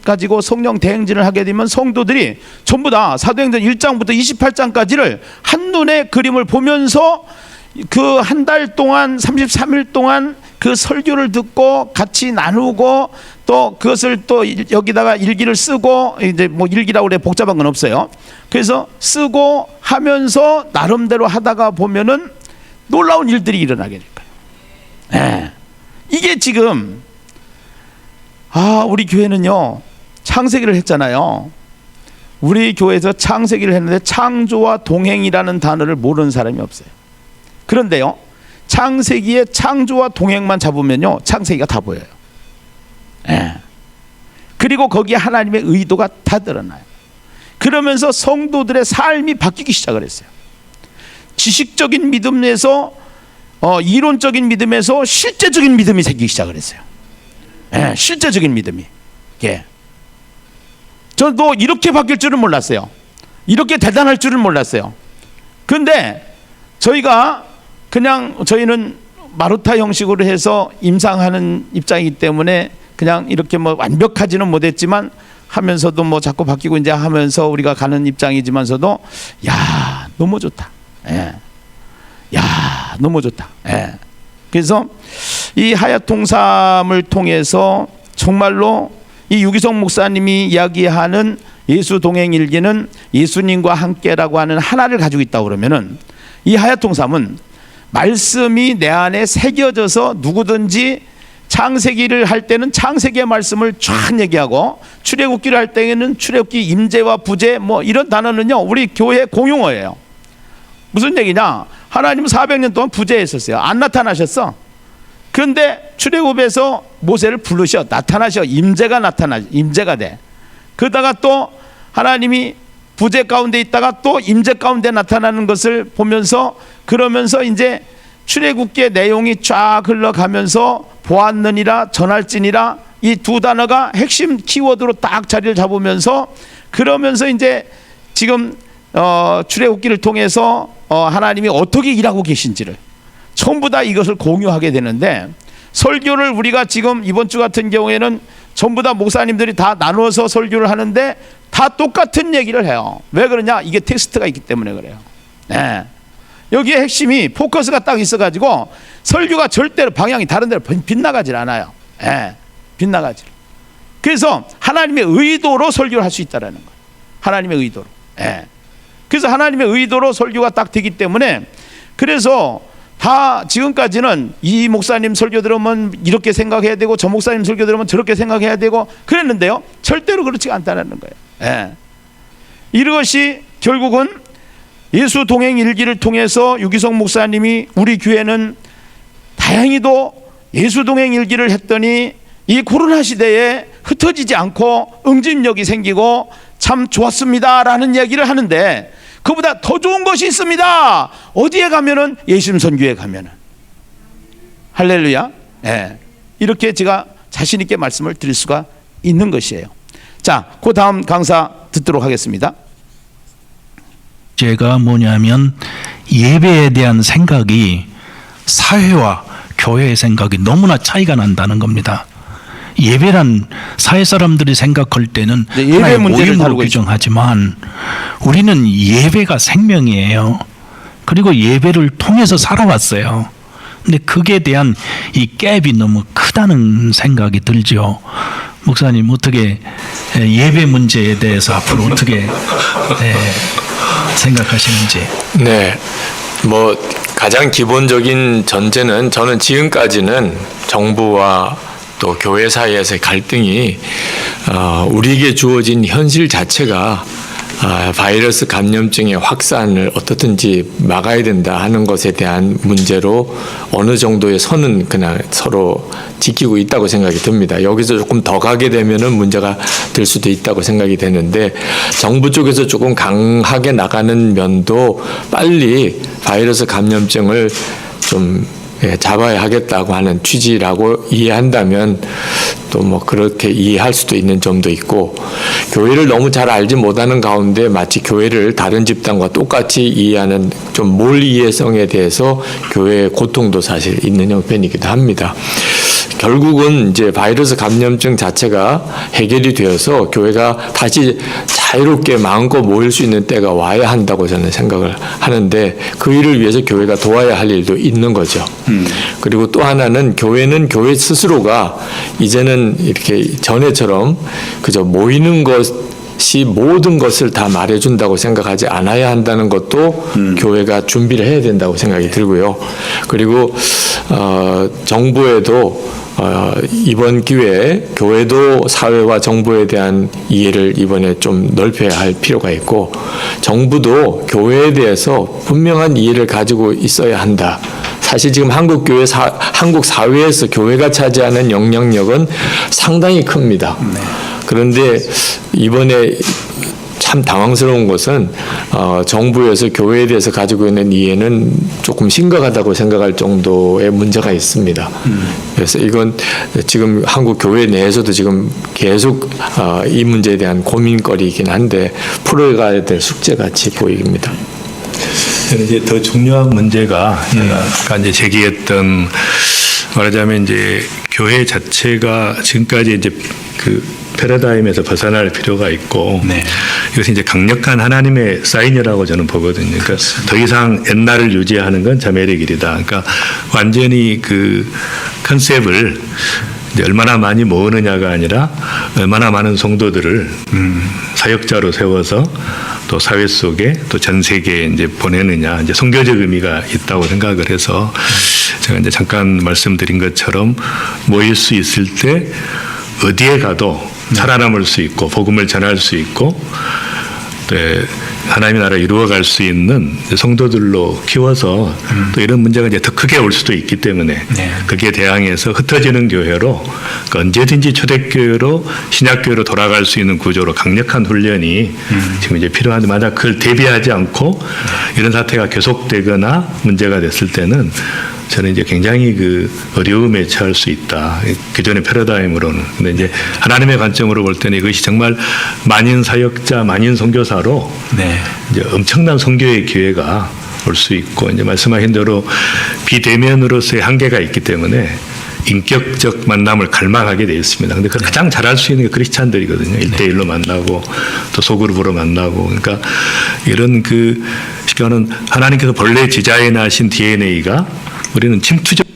가지고 성령 대행진을 하게 되면 성도들이 전부 다 사도행전 1장부터 28장까지를 한눈에 그림을 보면서 그 한 달 동안 33일 동안 그 설교를 듣고 같이 나누고, 또 그것을 또 여기다가 일기를 쓰고, 이제 뭐 일기라고 그래 복잡한 건 없어요. 그래서 쓰고 하면서 나름대로 하다가 보면은 놀라운 일들이 일어나게 될 거예요. 이게 지금 우리 교회는요 창세기를 했잖아요. 우리 교회에서 창세기를 했는데 창조와 동행이라는 단어를 모르는 사람이 없어요. 그런데요, 창세기의 창조와 동행만 잡으면요 창세기가 다 보여요. 그리고 거기에 하나님의 의도가 다 드러나요. 그러면서 성도들의 삶이 바뀌기 시작을 했어요. 지식적인 믿음에서 이론적인 믿음에서 실제적인 믿음이 생기기 시작을 했어요. 예, 실제적인 믿음이. 예. 저도 이렇게 바뀔 줄은 몰랐어요. 이렇게 대단할 줄은 몰랐어요. 근데 저희는 마루타 형식으로 해서 임상하는 입장이기 때문에 그냥 이렇게 뭐 완벽하지는 못했지만 하면서도 뭐 자꾸 바뀌고 이제 하면서 우리가 가는 입장이지만서도 야, 너무 좋다. 예. 야, 너무 좋다. 예. 그래서 이 하얏 통삼을 통해서 정말로 이 유기성 목사님이 이야기하는 예수 동행 일기는 예수님과 함께라고 하는 하나를 가지고 있다고 그러면은 이 하얏 통삼은 말씀이 내 안에 새겨져서 누구든지 창세기를 할 때는 창세기의 말씀을 쫙 얘기하고 출애굽기를 할 때에는 출애굽기 임재와 부재 뭐 이런 단어는요 우리 교회 공용어예요. 무슨 얘기냐? 하나님은 400년 동안 부재했었어요. 안 나타나셨어. 그런데 출애굽에서 모세를 부르셔 나타나셔. 임재가 돼. 그러다가 또 하나님이 부재 가운데 있다가 또 임재 가운데 나타나는 것을 보면서 그러면서 이제 출애굽기의 내용이 쫙 흘러가면서 보았느니라 전할지니라 이 두 단어가 핵심 키워드로 딱 자리를 잡으면서 그러면서 이제 지금 출애굽기를 통해서 하나님이 어떻게 일하고 계신지를 전부 다 이것을 공유하게 되는데 설교를 우리가 지금 이번 주 같은 경우에는 전부 다 목사님들이 다 나누어서 설교를 하는데 다 똑같은 얘기를 해요. 왜 그러냐? 이게 텍스트가 있기 때문에 그래요. 네. 여기에 핵심이 포커스가 딱 있어가지고 설교가 절대로 방향이 다른 데로 빗나가질 않아요. 네. 빗나가질. 그래서 하나님의 의도로 설교를 할 수 있다는 거예요. 하나님의 의도로. 네. 그래서 하나님의 의도로 설교가 딱 되기 때문에 그래서 다 지금까지는 이 목사님 설교 들으면 이렇게 생각해야 되고 저 목사님 설교 들으면 저렇게 생각해야 되고 그랬는데요. 절대로 그렇지 않다는 거예요. 예. 이것이 결국은 예수 동행 일기를 통해서 유기성 목사님이 우리 교회는 다행히도 예수 동행 일기를 했더니 이 코로나 시대에 흩어지지 않고 응집력이 생기고 참 좋았습니다라는 얘기를 하는데 그보다 더 좋은 것이 있습니다. 어디에 가면은 예수님 선교에 가면은 할렐루야. 예. 이렇게 제가 자신 있게 말씀을 드릴 수가 있는 것이에요. 자, 그 다음 강사 듣도록 하겠습니다. 제가 뭐냐면 예배에 대한 생각이 사회와 교회의 생각이 너무나 차이가 난다는 겁니다. 예배란 사회 사람들이 생각할 때는 네, 예배 하나의 문제를 모임으로 다루고 규정하지만 우리는 예배가 생명이에요. 그리고 예배를 통해서 살아왔어요. 근데 그게 대한 이 갭이 너무 크다는 생각이 들죠. 목사님 어떻게 예배 문제에 대해서 앞으로 어떻게 생각하시는지. 네, 뭐 가장 기본적인 전제는 저는 지금까지는 정부와 또 교회 사이에서의 갈등이 우리에게 주어진 현실 자체가 바이러스 감염증의 확산을 어떻든지 막아야 된다 하는 것에 대한 문제로 어느 정도의 선은 그냥 서로 지키고 있다고 생각이 듭니다. 여기서 조금 더 가게 되면은 문제가 될 수도 있다고 생각이 되는데 정부 쪽에서 조금 강하게 나가는 면도 빨리 바이러스 감염증을 좀 잡아야 하겠다고 하는 취지라고 이해한다면 또 뭐 그렇게 이해할 수도 있는 점도 있고 교회를 너무 잘 알지 못하는 가운데 마치 교회를 다른 집단과 똑같이 이해하는 좀 몰이해성에 대해서 교회의 고통도 사실 있는 형편이기도 합니다. 결국은 이제 바이러스 감염증 자체가 해결이 되어서 교회가 다시 자유롭게 마음껏 모일 수 있는 때가 와야 한다고 저는 생각을 하는데 그 일을 위해서 교회가 도와야 할 일도 있는 거죠. 그리고 또 하나는 교회는 교회 스스로가 이제는 이렇게 전에처럼 그저 모이는 것이 모든 것을 다 말해준다고 생각하지 않아야 한다는 것도 교회가 준비를 해야 된다고 생각이 들고요. 그리고 정부에도 이번 기회에 교회도 사회와 정부에 대한 이해를 이번에 좀 넓혀야 할 필요가 있고 정부도 교회에 대해서 분명한 이해를 가지고 있어야 한다. 사실 지금 한국 사회에서 교회가 차지하는 영향력은 상당히 큽니다. 그런데 이번에 참 당황스러운 것은 정부에서 교회에 대해서 가지고 있는 이해는 조금 심각하다고 생각할 정도의 문제가 있습니다. 그래서 이건 지금 한국 교회 내에서도 지금 계속 이 문제에 대한 고민거리이긴 한데 풀어가야 될 숙제같이 보입니다. 저는 이제 더 중요한 문제가 아까 이제 제기했던 말하자면 이제 교회 자체가 지금까지 이제 그 패러다임에서 벗어날 필요가 있고 네. 이것이 이제 강력한 하나님의 사인이라고 저는 보거든요. 그러니까 더 이상 옛날을 유지하는 건 자멸의 길이다. 그러니까 완전히 그 컨셉을 이제 얼마나 많이 모으느냐가 아니라 얼마나 많은 성도들을 사역자로 세워서 또 사회 속에 또 전 세계에 이제 보내느냐 이제 선교적 의미가 있다고 생각을 해서 제가 이제 잠깐 말씀드린 것처럼 모일 수 있을 때 어디에 가도 살아남을 수 있고 복음을 전할 수 있고 네, 하나님의 나라를 이루어갈 수 있는 성도들로 키워서 또 이런 문제가 이제 더 크게 올 수도 있기 때문에 네. 거기에 대항해서 흩어지는 교회로 그러니까 언제든지 초대교회로 신약교회로 돌아갈 수 있는 구조로 강력한 훈련이 지금 이제 필요한데 만약 그걸 대비하지 않고 이런 사태가 계속되거나 문제가 됐을 때는 저는 이제 굉장히 그 어려움에 처할 수 있다. 기존의 패러다임으로는. 근데 이제 하나님의 관점으로 볼 때는 이것이 정말 만인 사역자, 만인 선교사로 네. 이제 엄청난 선교의 기회가 올 수 있고 이제 말씀하신 대로 비대면으로서의 한계가 있기 때문에 인격적 만남을 갈망하게 되어 있습니다. 근데 가장 잘할 수 있는 게 크리스찬들이거든요. 1대1로 만나고 또 소그룹으로 만나고 그러니까 이런 그 쉽게 말하는 하나님께서 본래 디자인하신 DNA가 우리는 침투적.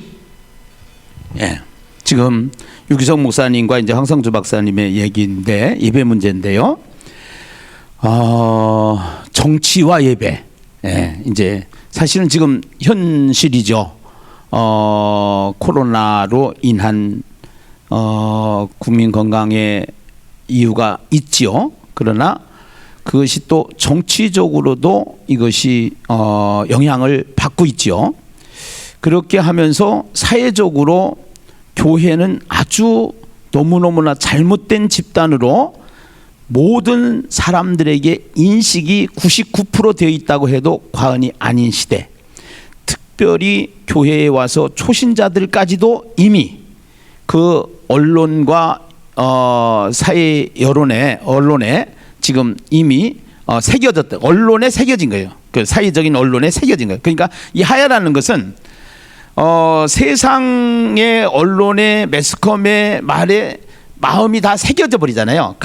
예. 지금 유기성 목사님과 이제 황성주 박사님의 얘기인데 예배 문제인데요. 정치와 예배. 예. 이제 사실은 지금 현실이죠. 코로나로 인한 국민 건강의 이유가 있지요. 그러나 그것이 또 정치적으로도 이것이 영향을 받고 있지요. 그렇게 하면서 사회적으로 교회는 아주 너무너무나 잘못된 집단으로 모든 사람들에게 인식이 99% 되어 있다고 해도 과언이 아닌 시대. 특별히 교회에 와서 초신자들까지도 이미 그 언론과 사회 언론에 지금 이미 새겨졌다. 언론에 새겨진 거예요. 그 사회적인 언론에 새겨진 거예요. 그러니까 이 하야라는 것은 세상의 언론의 매스컴의 말에 마음이 다 새겨져 버리잖아요.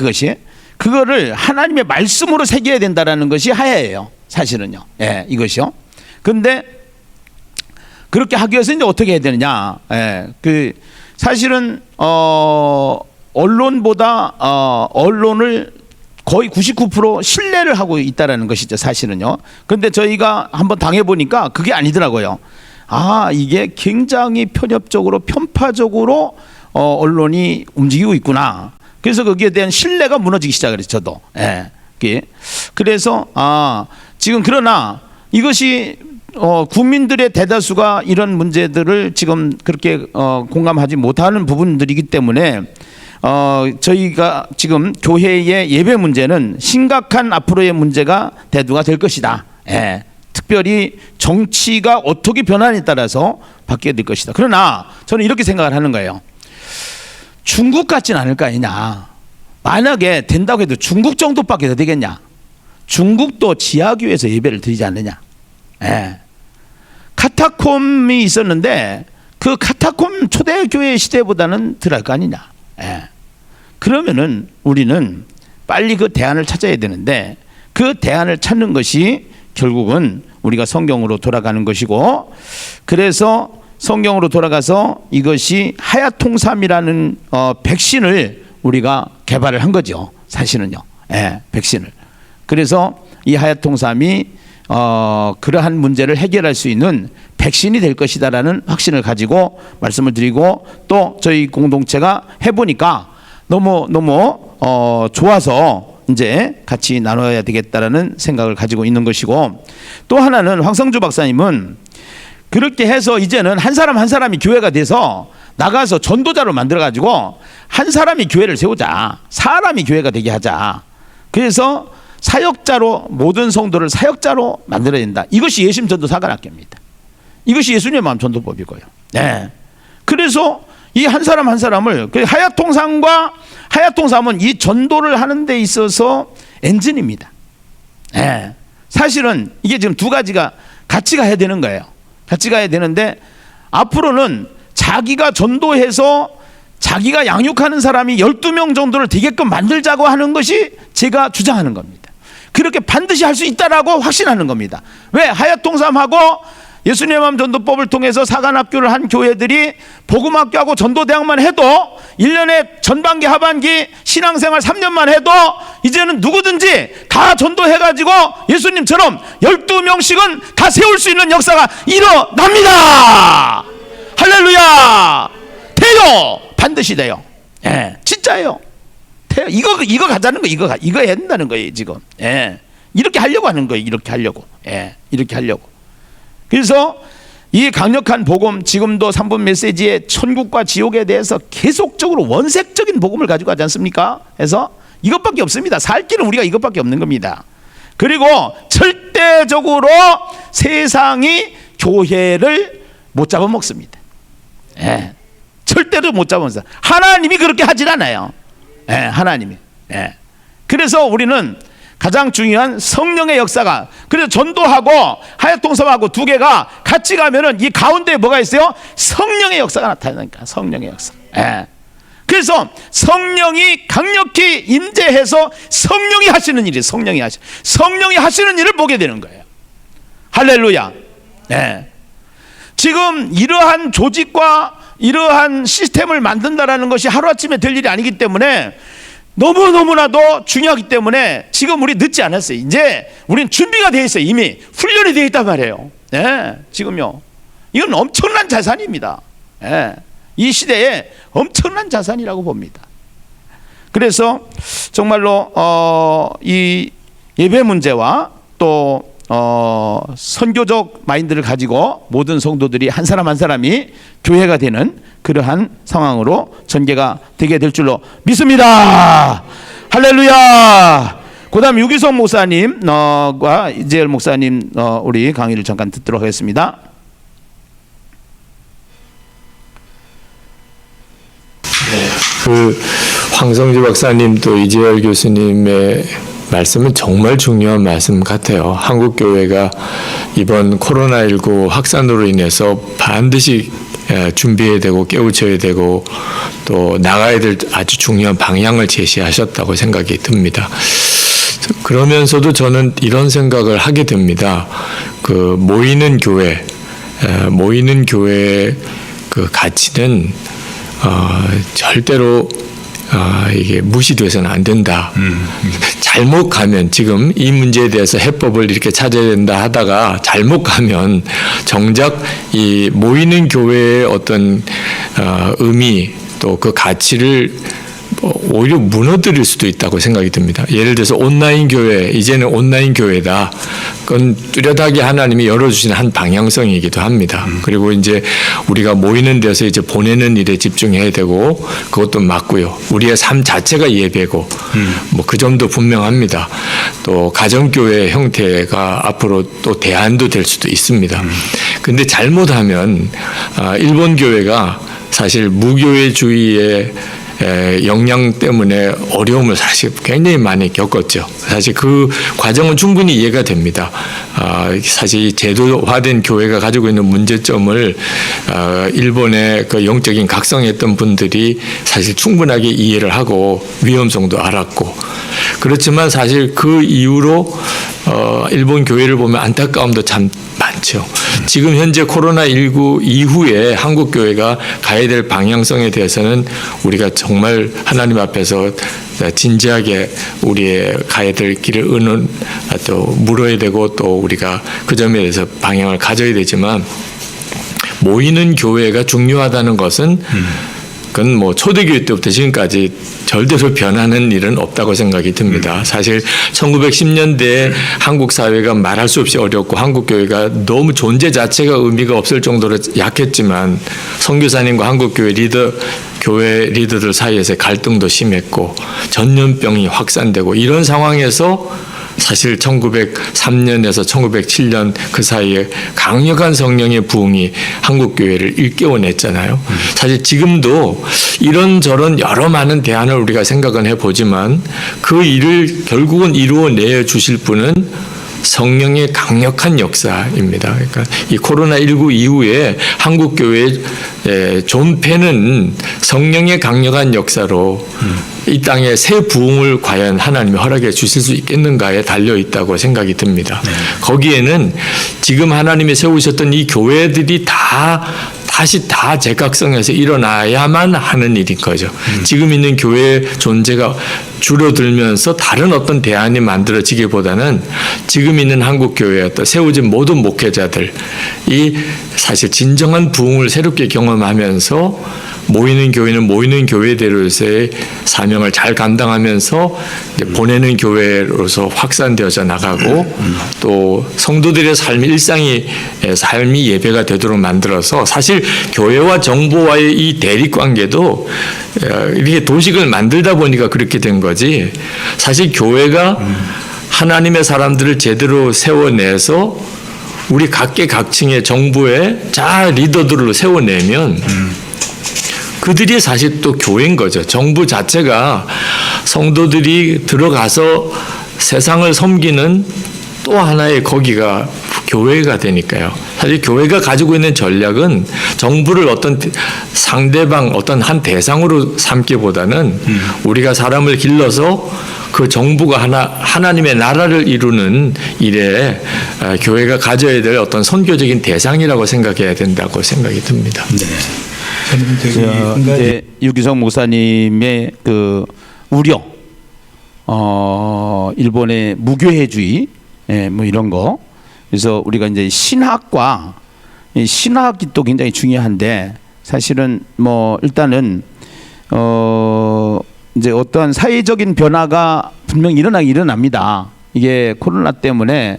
그거를 하나님의 말씀으로 새겨야 된다라는 것이 하야예요. 사실은요. 예, 이것이요. 근데 그렇게 하기 위해서 이제 어떻게 해야 되느냐? 예, 사실은 언론보다 언론을 거의 99% 신뢰를 하고 있다라는 것이죠. 사실은요. 근데 저희가 한번 당해 보니까 그게 아니더라고요. 이게 굉장히 편협적으로 편파적으로 언론이 움직이고 있구나. 그래서 거기에 대한 신뢰가 무너지기 시작했어요. 저도. 예. 그래서 지금 그러나 이것이 국민들의 대다수가 이런 문제들을 지금 그렇게 공감하지 못하는 부분들이기 때문에 저희가 지금 교회의 예배 문제는 심각한 앞으로의 문제가 대두가 될 것이다. 예. 특별히 정치가 어떻게 변하느냐에 따라서 바뀌게 될 것이다. 그러나 저는 이렇게 생각을 하는 거예요. 중국 같진 않을 거 아니냐. 만약에 된다고 해도 중국 정도밖에 더 되겠냐. 중국도 지하교회에서 예배를 드리지 않느냐. 예. 카타콤이 있었는데 그 카타콤 초대교회 시대보다는 덜할 거 아니냐. 예. 그러면은 우리는 빨리 그 대안을 찾아야 되는데 그 대안을 찾는 것이 결국은 우리가 성경으로 돌아가는 것이고 그래서 성경으로 돌아가서 이것이 하야통삼이라는 백신을 우리가 개발을 한 거죠. 사실은요. 예, 백신을. 그래서 이 하야통삼이 그러한 문제를 해결할 수 있는 백신이 될 것이다라는 확신을 가지고 말씀을 드리고 또 저희 공동체가 해보니까 너무 좋아서 이제 같이 나눠야 되겠다라는 생각을 가지고 있는 것이고 또 하나는 황성주 박사님은 그렇게 해서 이제는 한 사람 한 사람이 교회가 돼서 나가서 전도자로 만들어가지고 한 사람이 교회를 세우자. 사람이 교회가 되게 하자. 그래서 사역자로 모든 성도를 사역자로 만들어야 된다. 이것이 예심 전도 사관학교입니다. 이것이 예수님의 마음 전도법이고요. 네. 그래서 이 한 사람 한 사람을 하야통삼은 이 전도를 하는 데 있어서 엔진입니다. 예. 사실은 이게 지금 두 가지가 같이 가야 되는 거예요. 같이 가야 되는데 앞으로는 자기가 전도해서 자기가 양육하는 사람이 12명 정도를 되게끔 만들자고 하는 것이 제가 주장하는 겁니다. 그렇게 반드시 할 수 있다라고 확신하는 겁니다. 왜? 하야통삼하고 예수님의 마음 전도법을 통해서 사관학교를 한 교회들이 복음학교하고 전도대학만 해도 1년에 전반기 하반기 신앙생활 3년만 해도 이제는 누구든지 다 전도해가지고 예수님처럼 12명씩은 다 세울 수 있는 역사가 일어납니다. 할렐루야. 돼요. 반드시 돼요. 예, 진짜예요. 돼요. 이거 가자는 거, 이거 해야 된다는 거예요 지금. 예, 이렇게 하려고 하는 거예요. 이렇게 하려고. 예, 이렇게 하려고. 그래서 이 강력한 복음, 지금도 3분 메시지에 천국과 지옥에 대해서 계속적으로 원색적인 복음을 가지고 하지 않습니까? 그래서 이것밖에 없습니다. 살 길은 우리가 이것밖에 없는 겁니다. 그리고 절대적으로 세상이 교회를 못 잡아먹습니다. 예, 절대로 못 잡아먹습니다. 하나님이 그렇게 하질 않아요. 예, 하나님이. 예. 그래서 우리는 가장 중요한 성령의 역사가, 그래서 전도하고 하야통삼하고 두 개가 같이 가면은 이 가운데에 뭐가 있어요? 성령의 역사가 나타나니까. 성령의 역사. 예. 그래서 성령이 강력히 임재해서 성령이 하시는 일을 보게 되는 거예요. 할렐루야. 예. 지금 이러한 조직과 이러한 시스템을 만든다라는 것이 하루아침에 될 일이 아니기 때문에 너무나도 중요하기 때문에 지금 우리 늦지 않았어요. 이제 우리는 준비가 되어 있어요. 이미 훈련이 되어 있단 말이에요. 네, 지금요. 이건 엄청난 자산입니다. 네, 이 시대에 엄청난 자산이라고 봅니다. 그래서 정말로 이 예배 문제와 또 선교적 마인드를 가지고 모든 성도들이 한 사람 한 사람이 교회가 되는 그러한 상황으로 전개가 되게 될 줄로 믿습니다. 할렐루야. 그 다음 유기성 목사님과 이재열 목사님 우리 강의를 잠깐 듣도록 하겠습니다. 그 황성주 박사님도 이재열 교수님의 말씀은 정말 중요한 말씀 같아요. 한국 교회가 이번 코로나19 확산으로 인해서 반드시 준비해야 되고 깨우쳐야 되고 또 나가야 될 아주 중요한 방향을 제시하셨다고 생각이 듭니다. 그러면서도 저는 이런 생각을 하게 됩니다. 그 모이는 교회의 그 가치는 절대로 이게 무시돼서는 안 된다. 잘못 가면 지금 이 문제에 대해서 해법을 이렇게 찾아야 된다 하다가 잘못 가면 정작 이 모이는 교회의 어떤 의미 또 그 가치를 오히려 무너뜨릴 수도 있다고 생각이 듭니다. 예를 들어서 온라인 교회, 이제는 온라인 교회다. 그건 뚜렷하게 하나님이 열어주시는 한 방향성이기도 합니다. 그리고 이제 우리가 모이는 데서 이제 보내는 일에 집중해야 되고 그것도 맞고요. 우리의 삶 자체가 예배고 뭐 그 점도 분명합니다. 또 가정교회 형태가 앞으로 또 대안도 될 수도 있습니다. 근데 잘못하면 일본 교회가 사실 무교회주의의 역량 때문에 어려움을 사실 굉장히 많이 겪었죠. 사실 그 과정은 충분히 이해가 됩니다. 사실 제도화된 교회가 가지고 있는 문제점을 일본의 그 영적인 각성했던 분들이 사실 충분하게 이해를 하고 위험성도 알았고, 그렇지만 사실 그 이후로 일본 교회를 보면 안타까움도 참 많죠. 지금 현재 코로나19 이후에 한국 교회가 가야 될 방향성에 대해서는 우리가 정말 하나님 앞에서 진지하게 우리의 가야 될 길을 또 물어야 되고 또 우리가 그 점에 대해서 방향을 가져야 되지만, 모이는 교회가 중요하다는 것은 그건 뭐 초대교회 때부터 지금까지 절대로 변하는 일은 없다고 생각이 듭니다. 사실 1910년대에 한국 사회가 말할 수 없이 어렵고 한국 교회가 너무 존재 자체가 의미가 없을 정도로 약했지만 선교사님과 한국 교회 리더들 사이에서 갈등도 심했고 전염병이 확산되고 이런 상황에서 사실 1903년에서 1907년 그 사이에 강력한 성령의 부흥이 한국 교회를 일깨워냈잖아요. 사실 지금도 이런저런 여러 많은 대안을 우리가 생각은 해보지만 그 일을 결국은 이루어내 주실 분은 성령의 강력한 역사입니다. 그러니까 이 코로나19 이후에 한국 교회의 존폐는 성령의 강력한 역사로 이 땅에 새 부흥을 과연 하나님이 허락해 주실 수 있겠는가에 달려 있다고 생각이 듭니다. 거기에는 지금 하나님이 세우셨던 이 교회들이 다시 다 재각성해서 일어나야만 하는 일인 거죠. 지금 있는 교회의 존재가 줄어들면서 다른 어떤 대안이 만들어지기보다는 지금 있는 한국 교회에 어떤 세워진 모든 목회자들이 사실 진정한 부흥을 새롭게 경험하면서 모이는 교회는 모이는 교회대로서의 사명을 잘 감당하면서 이제 보내는 교회로서 확산되어져 나가고 또 성도들의 삶이 일상의 삶이 예배가 되도록 만들어서 사실 교회와 정부와의 이 대립 관계도 이렇게 도식을 만들다 보니까 그렇게 된 거지 사실 교회가 하나님의 사람들을 제대로 세워내서 우리 각계각층의 정부의 자 리더들을 세워내면 그들이 사실 또 교회인 거죠. 정부 자체가 성도들이 들어가서 세상을 섬기는 또 하나의 거기가 교회가 되니까요. 사실 교회가 가지고 있는 전략은 정부를 어떤 상대방 어떤 한 대상으로 삼기보다는 우리가 사람을 길러서 그 정부가 하나님의 나라를 이루는 일에 교회가 가져야 될 어떤 선교적인 대상이라고 생각해야 된다고 생각이 듭니다. 저는 이제 유기성 목사님의 그 우려, 일본의 무교회주의, 뭐 이런 거. 그래서 우리가 이제 신학과 신학이 또 굉장히 중요한데 사실은 뭐 일단은 이제 어떠한 사회적인 변화가 분명히 일어납니다. 이게 코로나 때문에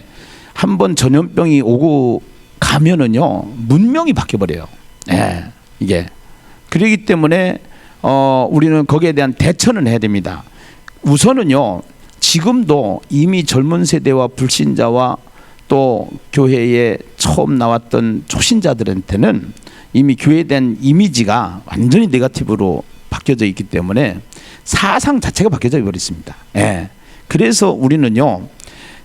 한번 전염병이 오고 가면은요 문명이 바뀌어 버려요. 이게 그렇기 때문에 우리는 거기에 대한 대처는 해야 됩니다. 우선은요 지금도 이미 젊은 세대와 불신자와 또 교회에 처음 나왔던 초신자들한테는 이미 교회에 대한 이미지가 완전히 네거티브로 바뀌어져 있기 때문에 사상 자체가 바뀌어져 버렸습니다. 그래서 우리는요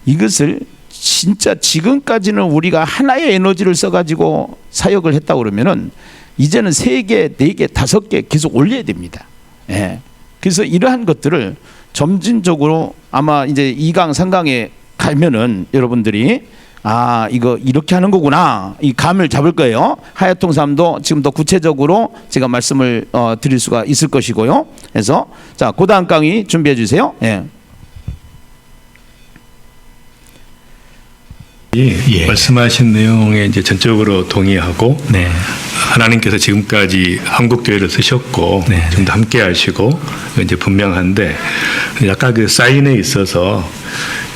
이것을 진짜 지금까지는 우리가 하나의 에너지를 써가지고 사역을 했다 그러면은 이제는 3개, 4개, 5개 계속 올려야 됩니다. 그래서 이러한 것들을 점진적으로 아마 이제 2강, 3강에 가면은 여러분들이 이거 이렇게 하는 거구나 이 감을 잡을 거예요. 하야통삼도 지금 더 구체적으로 제가 말씀을 드릴 수가 있을 것이고요. 그래서 자, 그 다음 강의 준비해 주세요. 말씀하신 내용에 이제 전적으로 동의하고 네. 하나님께서 지금까지 한국 교회를 쓰셨고 네. 지금도 함께 하시고 이제 분명한데 약간 그 사인에 있어서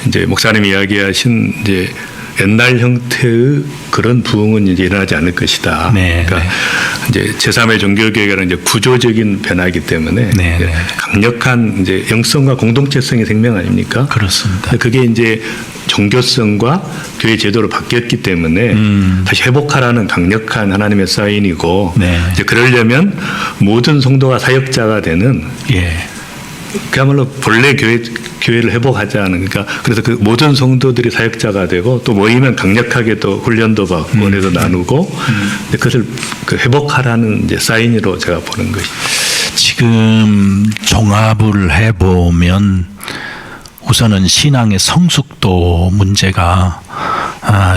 이제 목사님이 이야기하신 이제 옛날 형태의 그런 부흥은 이제 일어나지 않을 것이다. 네, 그러니까 이제 제3의 종교개혁은 이제 구조적인 변화이기 때문에 네, 네. 강력한 이제 영성과 공동체성의 생명 아닙니까? 그렇습니다. 그게 이제 종교성과 교회 제도로 바뀌었기 때문에 다시 회복하라는 강력한 하나님의 사인이고 네. 이제 그러려면 모든 성도가 사역자가 되는 그야말로 본래 교회를 회복하자는 그러니까 그래서 그 모든 성도들이 사역자가 되고 또 모이면 강력하게 또 훈련도 받고 은혜도 나누고 그것을 그 회복하라는 이제 사인으로 제가 보는 것이죠. 지금 종합을 해보면 우선은 신앙의 성숙도 문제가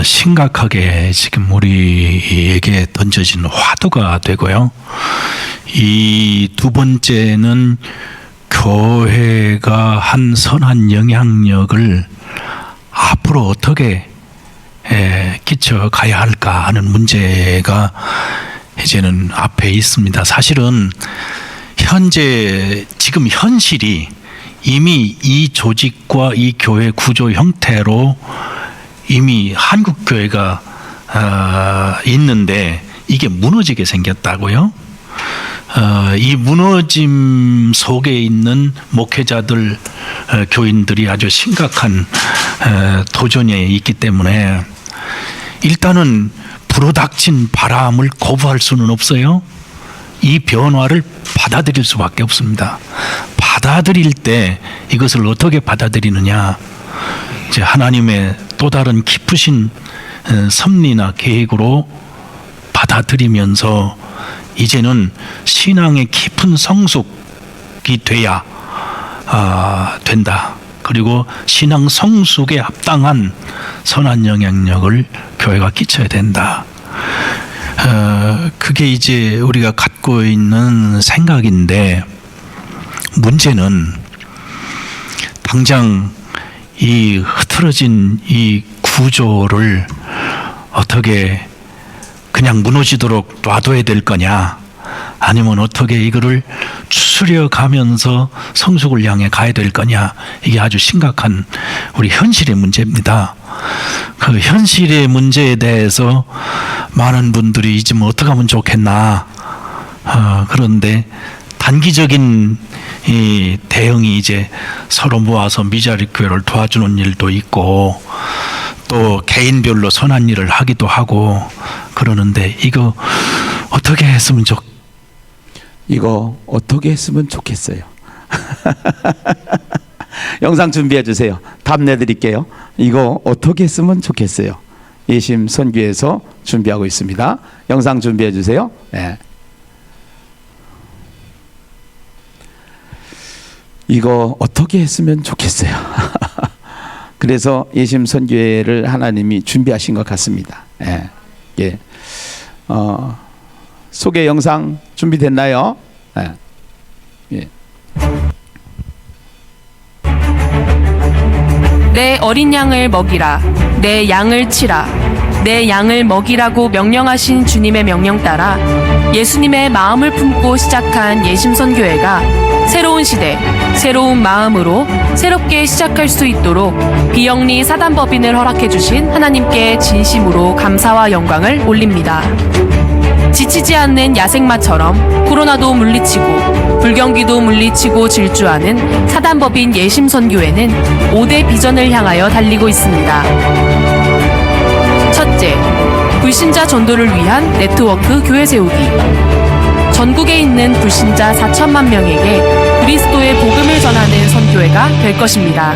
심각하게 지금 우리에게 던져진 화두가 되고요. 이 두 번째는 교회가 한 선한 영향력을 앞으로 어떻게 끼쳐가야 할까 하는 문제가 이제는 앞에 있습니다. 사실은 현재 지금 현실이 이미 이 조직과 이 교회 구조 형태로 이미 한국 교회가 있는데 이게 무너지게 생겼다고요. 이 무너짐 속에 있는 목회자들, 교인들이 아주 심각한 도전에 있기 때문에 일단은 불어닥친 바람을 거부할 수는 없어요. 이 변화를 받아들일 수밖에 없습니다. 받아들일 때 이것을 어떻게 받아들이느냐, 이제 하나님의 또 다른 깊으신 섭리나 계획으로 받아들이면서 이제는 신앙의 깊은 성숙이 돼야 된다. 그리고 신앙 성숙에 합당한 선한 영향력을 교회가 끼쳐야 된다. 그게 이제 우리가 갖고 있는 생각인데, 문제는 당장 이 흐트러진 이 구조를 어떻게 그냥 무너지도록 놔둬야 될 거냐, 아니면 어떻게 이거를 추스려 가면서 성숙을 향해 가야 될 거냐, 이게 아주 심각한 우리 현실의 문제입니다. 그 현실의 문제에 대해서 많은 분들이 이제 뭐 어떻게 하면 좋겠나, 그런데 단기적인 이 대응이 이제 서로 모아서 미자리 교회를 도와주는 일도 있고, 또 개인별로 선한 일을 하기도 하고 그러는데, 이거 어떻게 했으면 좋겠어요. 영상 준비해 주세요. 답 내드릴게요. 이거 어떻게 했으면 좋겠어요. 예심 선교에서 준비하고 있습니다. 영상 준비해 주세요. 네. 이거 어떻게 했으면 좋겠어요. 그래서 예심 선교회를 하나님이 준비하신 것 같습니다. 예. 예. 소개 영상 준비됐나요? 예. 예. 내 어린 양을 먹이라. 내 양을 치라. 내 양을 먹이라고 명령하신 주님의 명령 따라 예수님의 마음을 품고 시작한 예심선교회가 새로운 시대, 새로운 마음으로 새롭게 시작할 수 있도록 비영리 사단법인을 허락해 주신 하나님께 진심으로 감사와 영광을 올립니다. 지치지 않는 야생마처럼 코로나도 물리치고 불경기도 물리치고 질주하는 사단법인 예심선교회는 5대 비전을 향하여 달리고 있습니다. 첫째, 불신자 전도를 위한 네트워크 교회 세우기. 전국에 있는 불신자 4천만 명에게 그리스도의 복음을 전하는 선교회가 될 것입니다.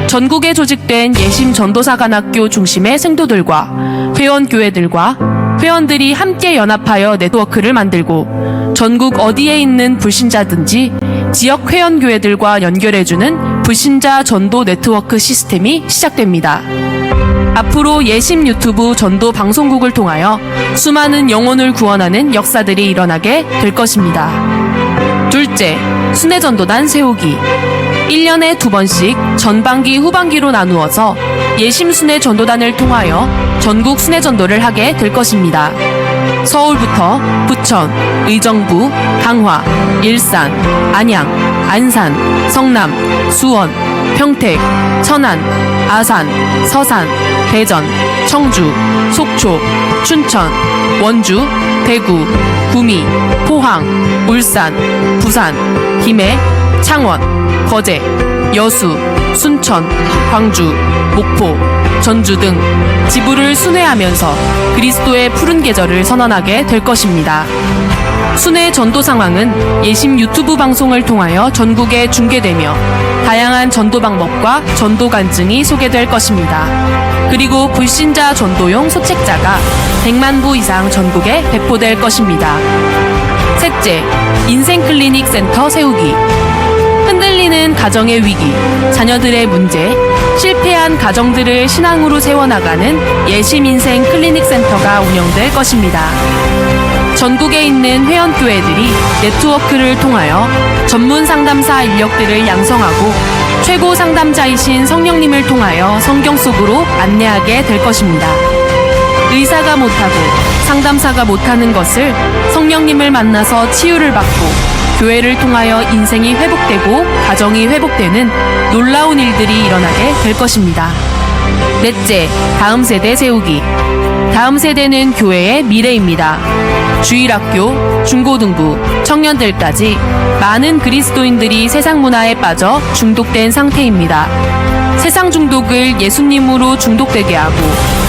전국에 조직된 예심 전도사관학교 중심의 생도들과 회원교회들과 회원들이 함께 연합하여 네트워크를 만들고 전국 어디에 있는 불신자든지 지역 회원교회들과 연결해주는 불신자 전도 네트워크 시스템이 시작됩니다. 앞으로 예심 유튜브 전도 방송국을 통하여 수많은 영혼을 구원하는 역사들이 일어나게 될 것입니다. 둘째, 순회전도단 세우기. 1년에 2번씩 전반기 후반기로 나누어서 예심 순회 전도단을 통하여 전국 순회 전도를 하게 될 것입니다. 서울부터 부천, 의정부, 강화, 일산, 안양, 안산, 성남, 수원, 평택, 천안, 아산, 서산, 대전, 청주, 속초, 춘천, 원주, 대구, 구미, 포항, 울산, 부산, 김해, 창원, 거제, 여수, 순천, 광주, 목포, 전주 등 지부를 순회하면서 그리스도의 푸른 계절을 선언하게 될 것입니다. 순회 전도 상황은 예심 유튜브 방송을 통하여 전국에 중계되며 다양한 전도 방법과 전도 간증이 소개될 것입니다. 그리고 불신자 전도용 소책자가 100만 부 이상 전국에 배포될 것입니다. 셋째, 인생 클리닉 센터 세우기. 흔들리는 가정의 위기, 자녀들의 문제, 실패한 가정들을 신앙으로 세워나가는 예심 인생 클리닉 센터가 운영될 것입니다. 전국에 있는 회원교회들이 네트워크를 통하여 전문 상담사 인력들을 양성하고 최고 상담자이신 성령님을 통하여 성경 속으로 안내하게 될 것입니다. 의사가 못하고 상담사가 못하는 것을 성령님을 만나서 치유를 받고 교회를 통하여 인생이 회복되고 가정이 회복되는 놀라운 일들이 일어나게 될 것입니다. 넷째, 다음 세대 세우기. 다음 세대는 교회의 미래입니다. 주일학교, 중고등부, 청년들까지 많은 그리스도인들이 세상 문화에 빠져 중독된 상태입니다. 세상 중독을 예수님으로 중독되게 하고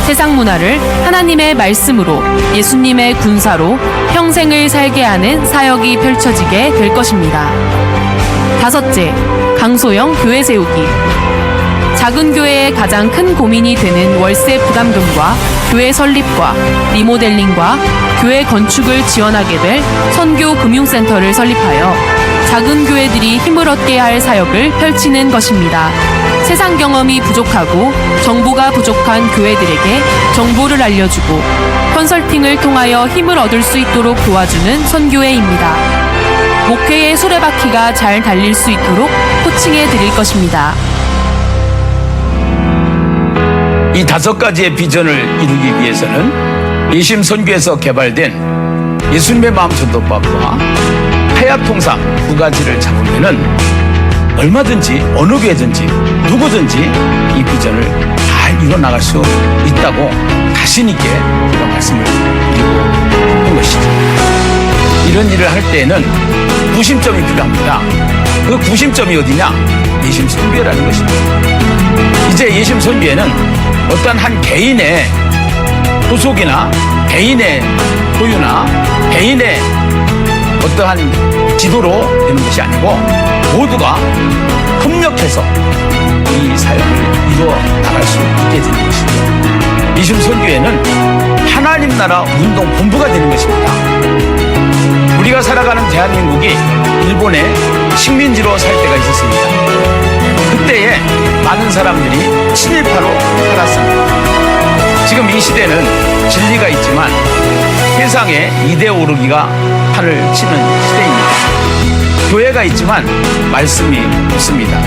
세상 문화를 하나님의 말씀으로 예수님의 군사로 평생을 살게 하는 사역이 펼쳐지게 될 것입니다. 다섯째, 강소형 교회 세우기. 작은 교회의 가장 큰 고민이 되는 월세 부담금과 교회 설립과 리모델링과 교회 건축을 지원하게 될 선교 금융센터를 설립하여 작은 교회들이 힘을 얻게 할 사역을 펼치는 것입니다. 세상 경험이 부족하고 정보가 부족한 교회들에게 정보를 알려주고 컨설팅을 통하여 힘을 얻을 수 있도록 도와주는 선교회입니다. 목회의 수레바퀴가 잘 달릴 수 있도록 코칭해 드릴 것입니다. 이 5가지의 비전을 이루기 위해서는 예심 선교에서 개발된 예수님의 마음 전도법과 타협 통상 2가지를 잡으면은 얼마든지 어느 교회든지 누구든지 이 비전을 잘 이뤄 나갈 수 있다고 자신 있게 제가 말씀을 드리고 있는 것이죠. 이런 일을 할 때에는 구심점이 필요합니다. 그 구심점이 어디냐? 예심 선교라는 것입니다. 이제 예심 선교에는 어떤 한 개인의 소속이나 개인의 소유나 개인의 어떠한 지도로 되는 것이 아니고 모두가 협력해서 이 사역을 이루어 나갈 수 있게 되는 것이죠. 예심 선교회는 하나님 나라 운동 본부가 되는 것입니다. 우리가 살아가는 대한민국이 일본의 식민지로 살 때가 있었습니다. 그때에 많은 사람들이 친일파로 살았습니다. 지금 이 시대는 진리가 있지만 세상에 이데올로기가 판을 치는 시대입니다. 교회가 있지만 말씀이 없습니다.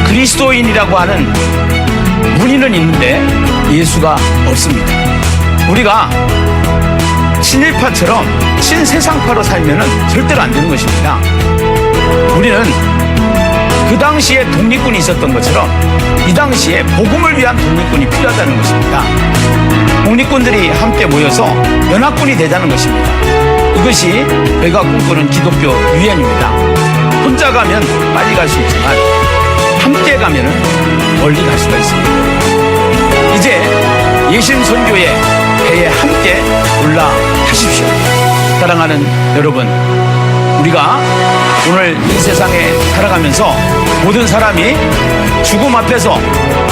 그리스도인이라고 하는 무리는 있는데 예수가 없습니다. 우리가 친일파처럼 친세상파로 살면은 절대로 안 되는 것입니다. 우리는 그 당시에 독립군이 있었던 것처럼 이 당시에 복음을 위한 독립군이 필요하다는 것입니다. 독립군들이 함께 모여서 연합군이 되자는 것입니다. 이것이 저희가 꿈꾸는 기독교 유행입니다. 혼자 가면 빨리 갈 수 있지만 함께 가면은 멀리 갈 수가 있습니다. 이제 예심 선교의 배에 함께 올라타십시오. 사랑하는 여러분, 우리가 오늘 이 세상에 살아가면서 모든 사람이 죽음 앞에서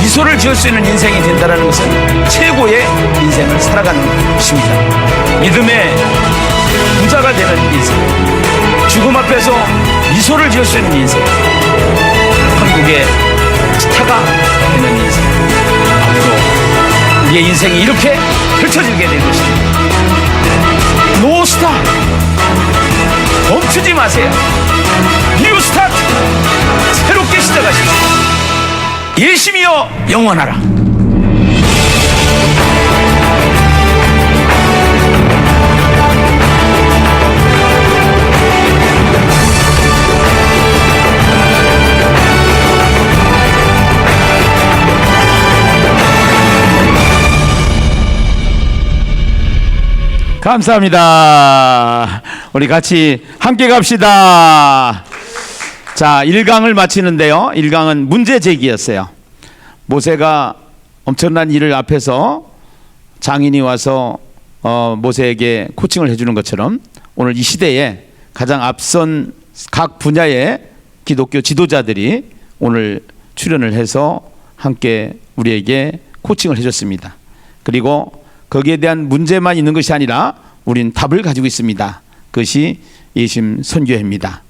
미소를 지을 수 있는 인생이 된다는 것은 최고의 인생을 살아가는 것입니다. 믿음의 부자가 되는 인생, 죽음 앞에서 미소를 지을 수 있는 인생, 한국의 스타가 되는 인생, 앞으로 우리의 인생이 이렇게 펼쳐지게 될 것입니다. 노스타, 멈추지 마세요. 뉴 스타트, 새롭게 시작하십시오. 예심이여 영원하라. 감사합니다. 우리 같이 함께 갑시다. 자, 1강을 마치는데요. 1강은 문제 제기였어요. 모세가 엄청난 일을 앞에서 장인이 와서 모세에게 코칭을 해주는 것처럼 오늘 이 시대에 가장 앞선 각 분야의 기독교 지도자들이 오늘 출연을 해서 함께 우리에게 코칭을 해줬습니다. 그리고 거기에 대한 문제만 있는 것이 아니라 우린 답을 가지고 있습니다. 그것이 예심 선교회입니다.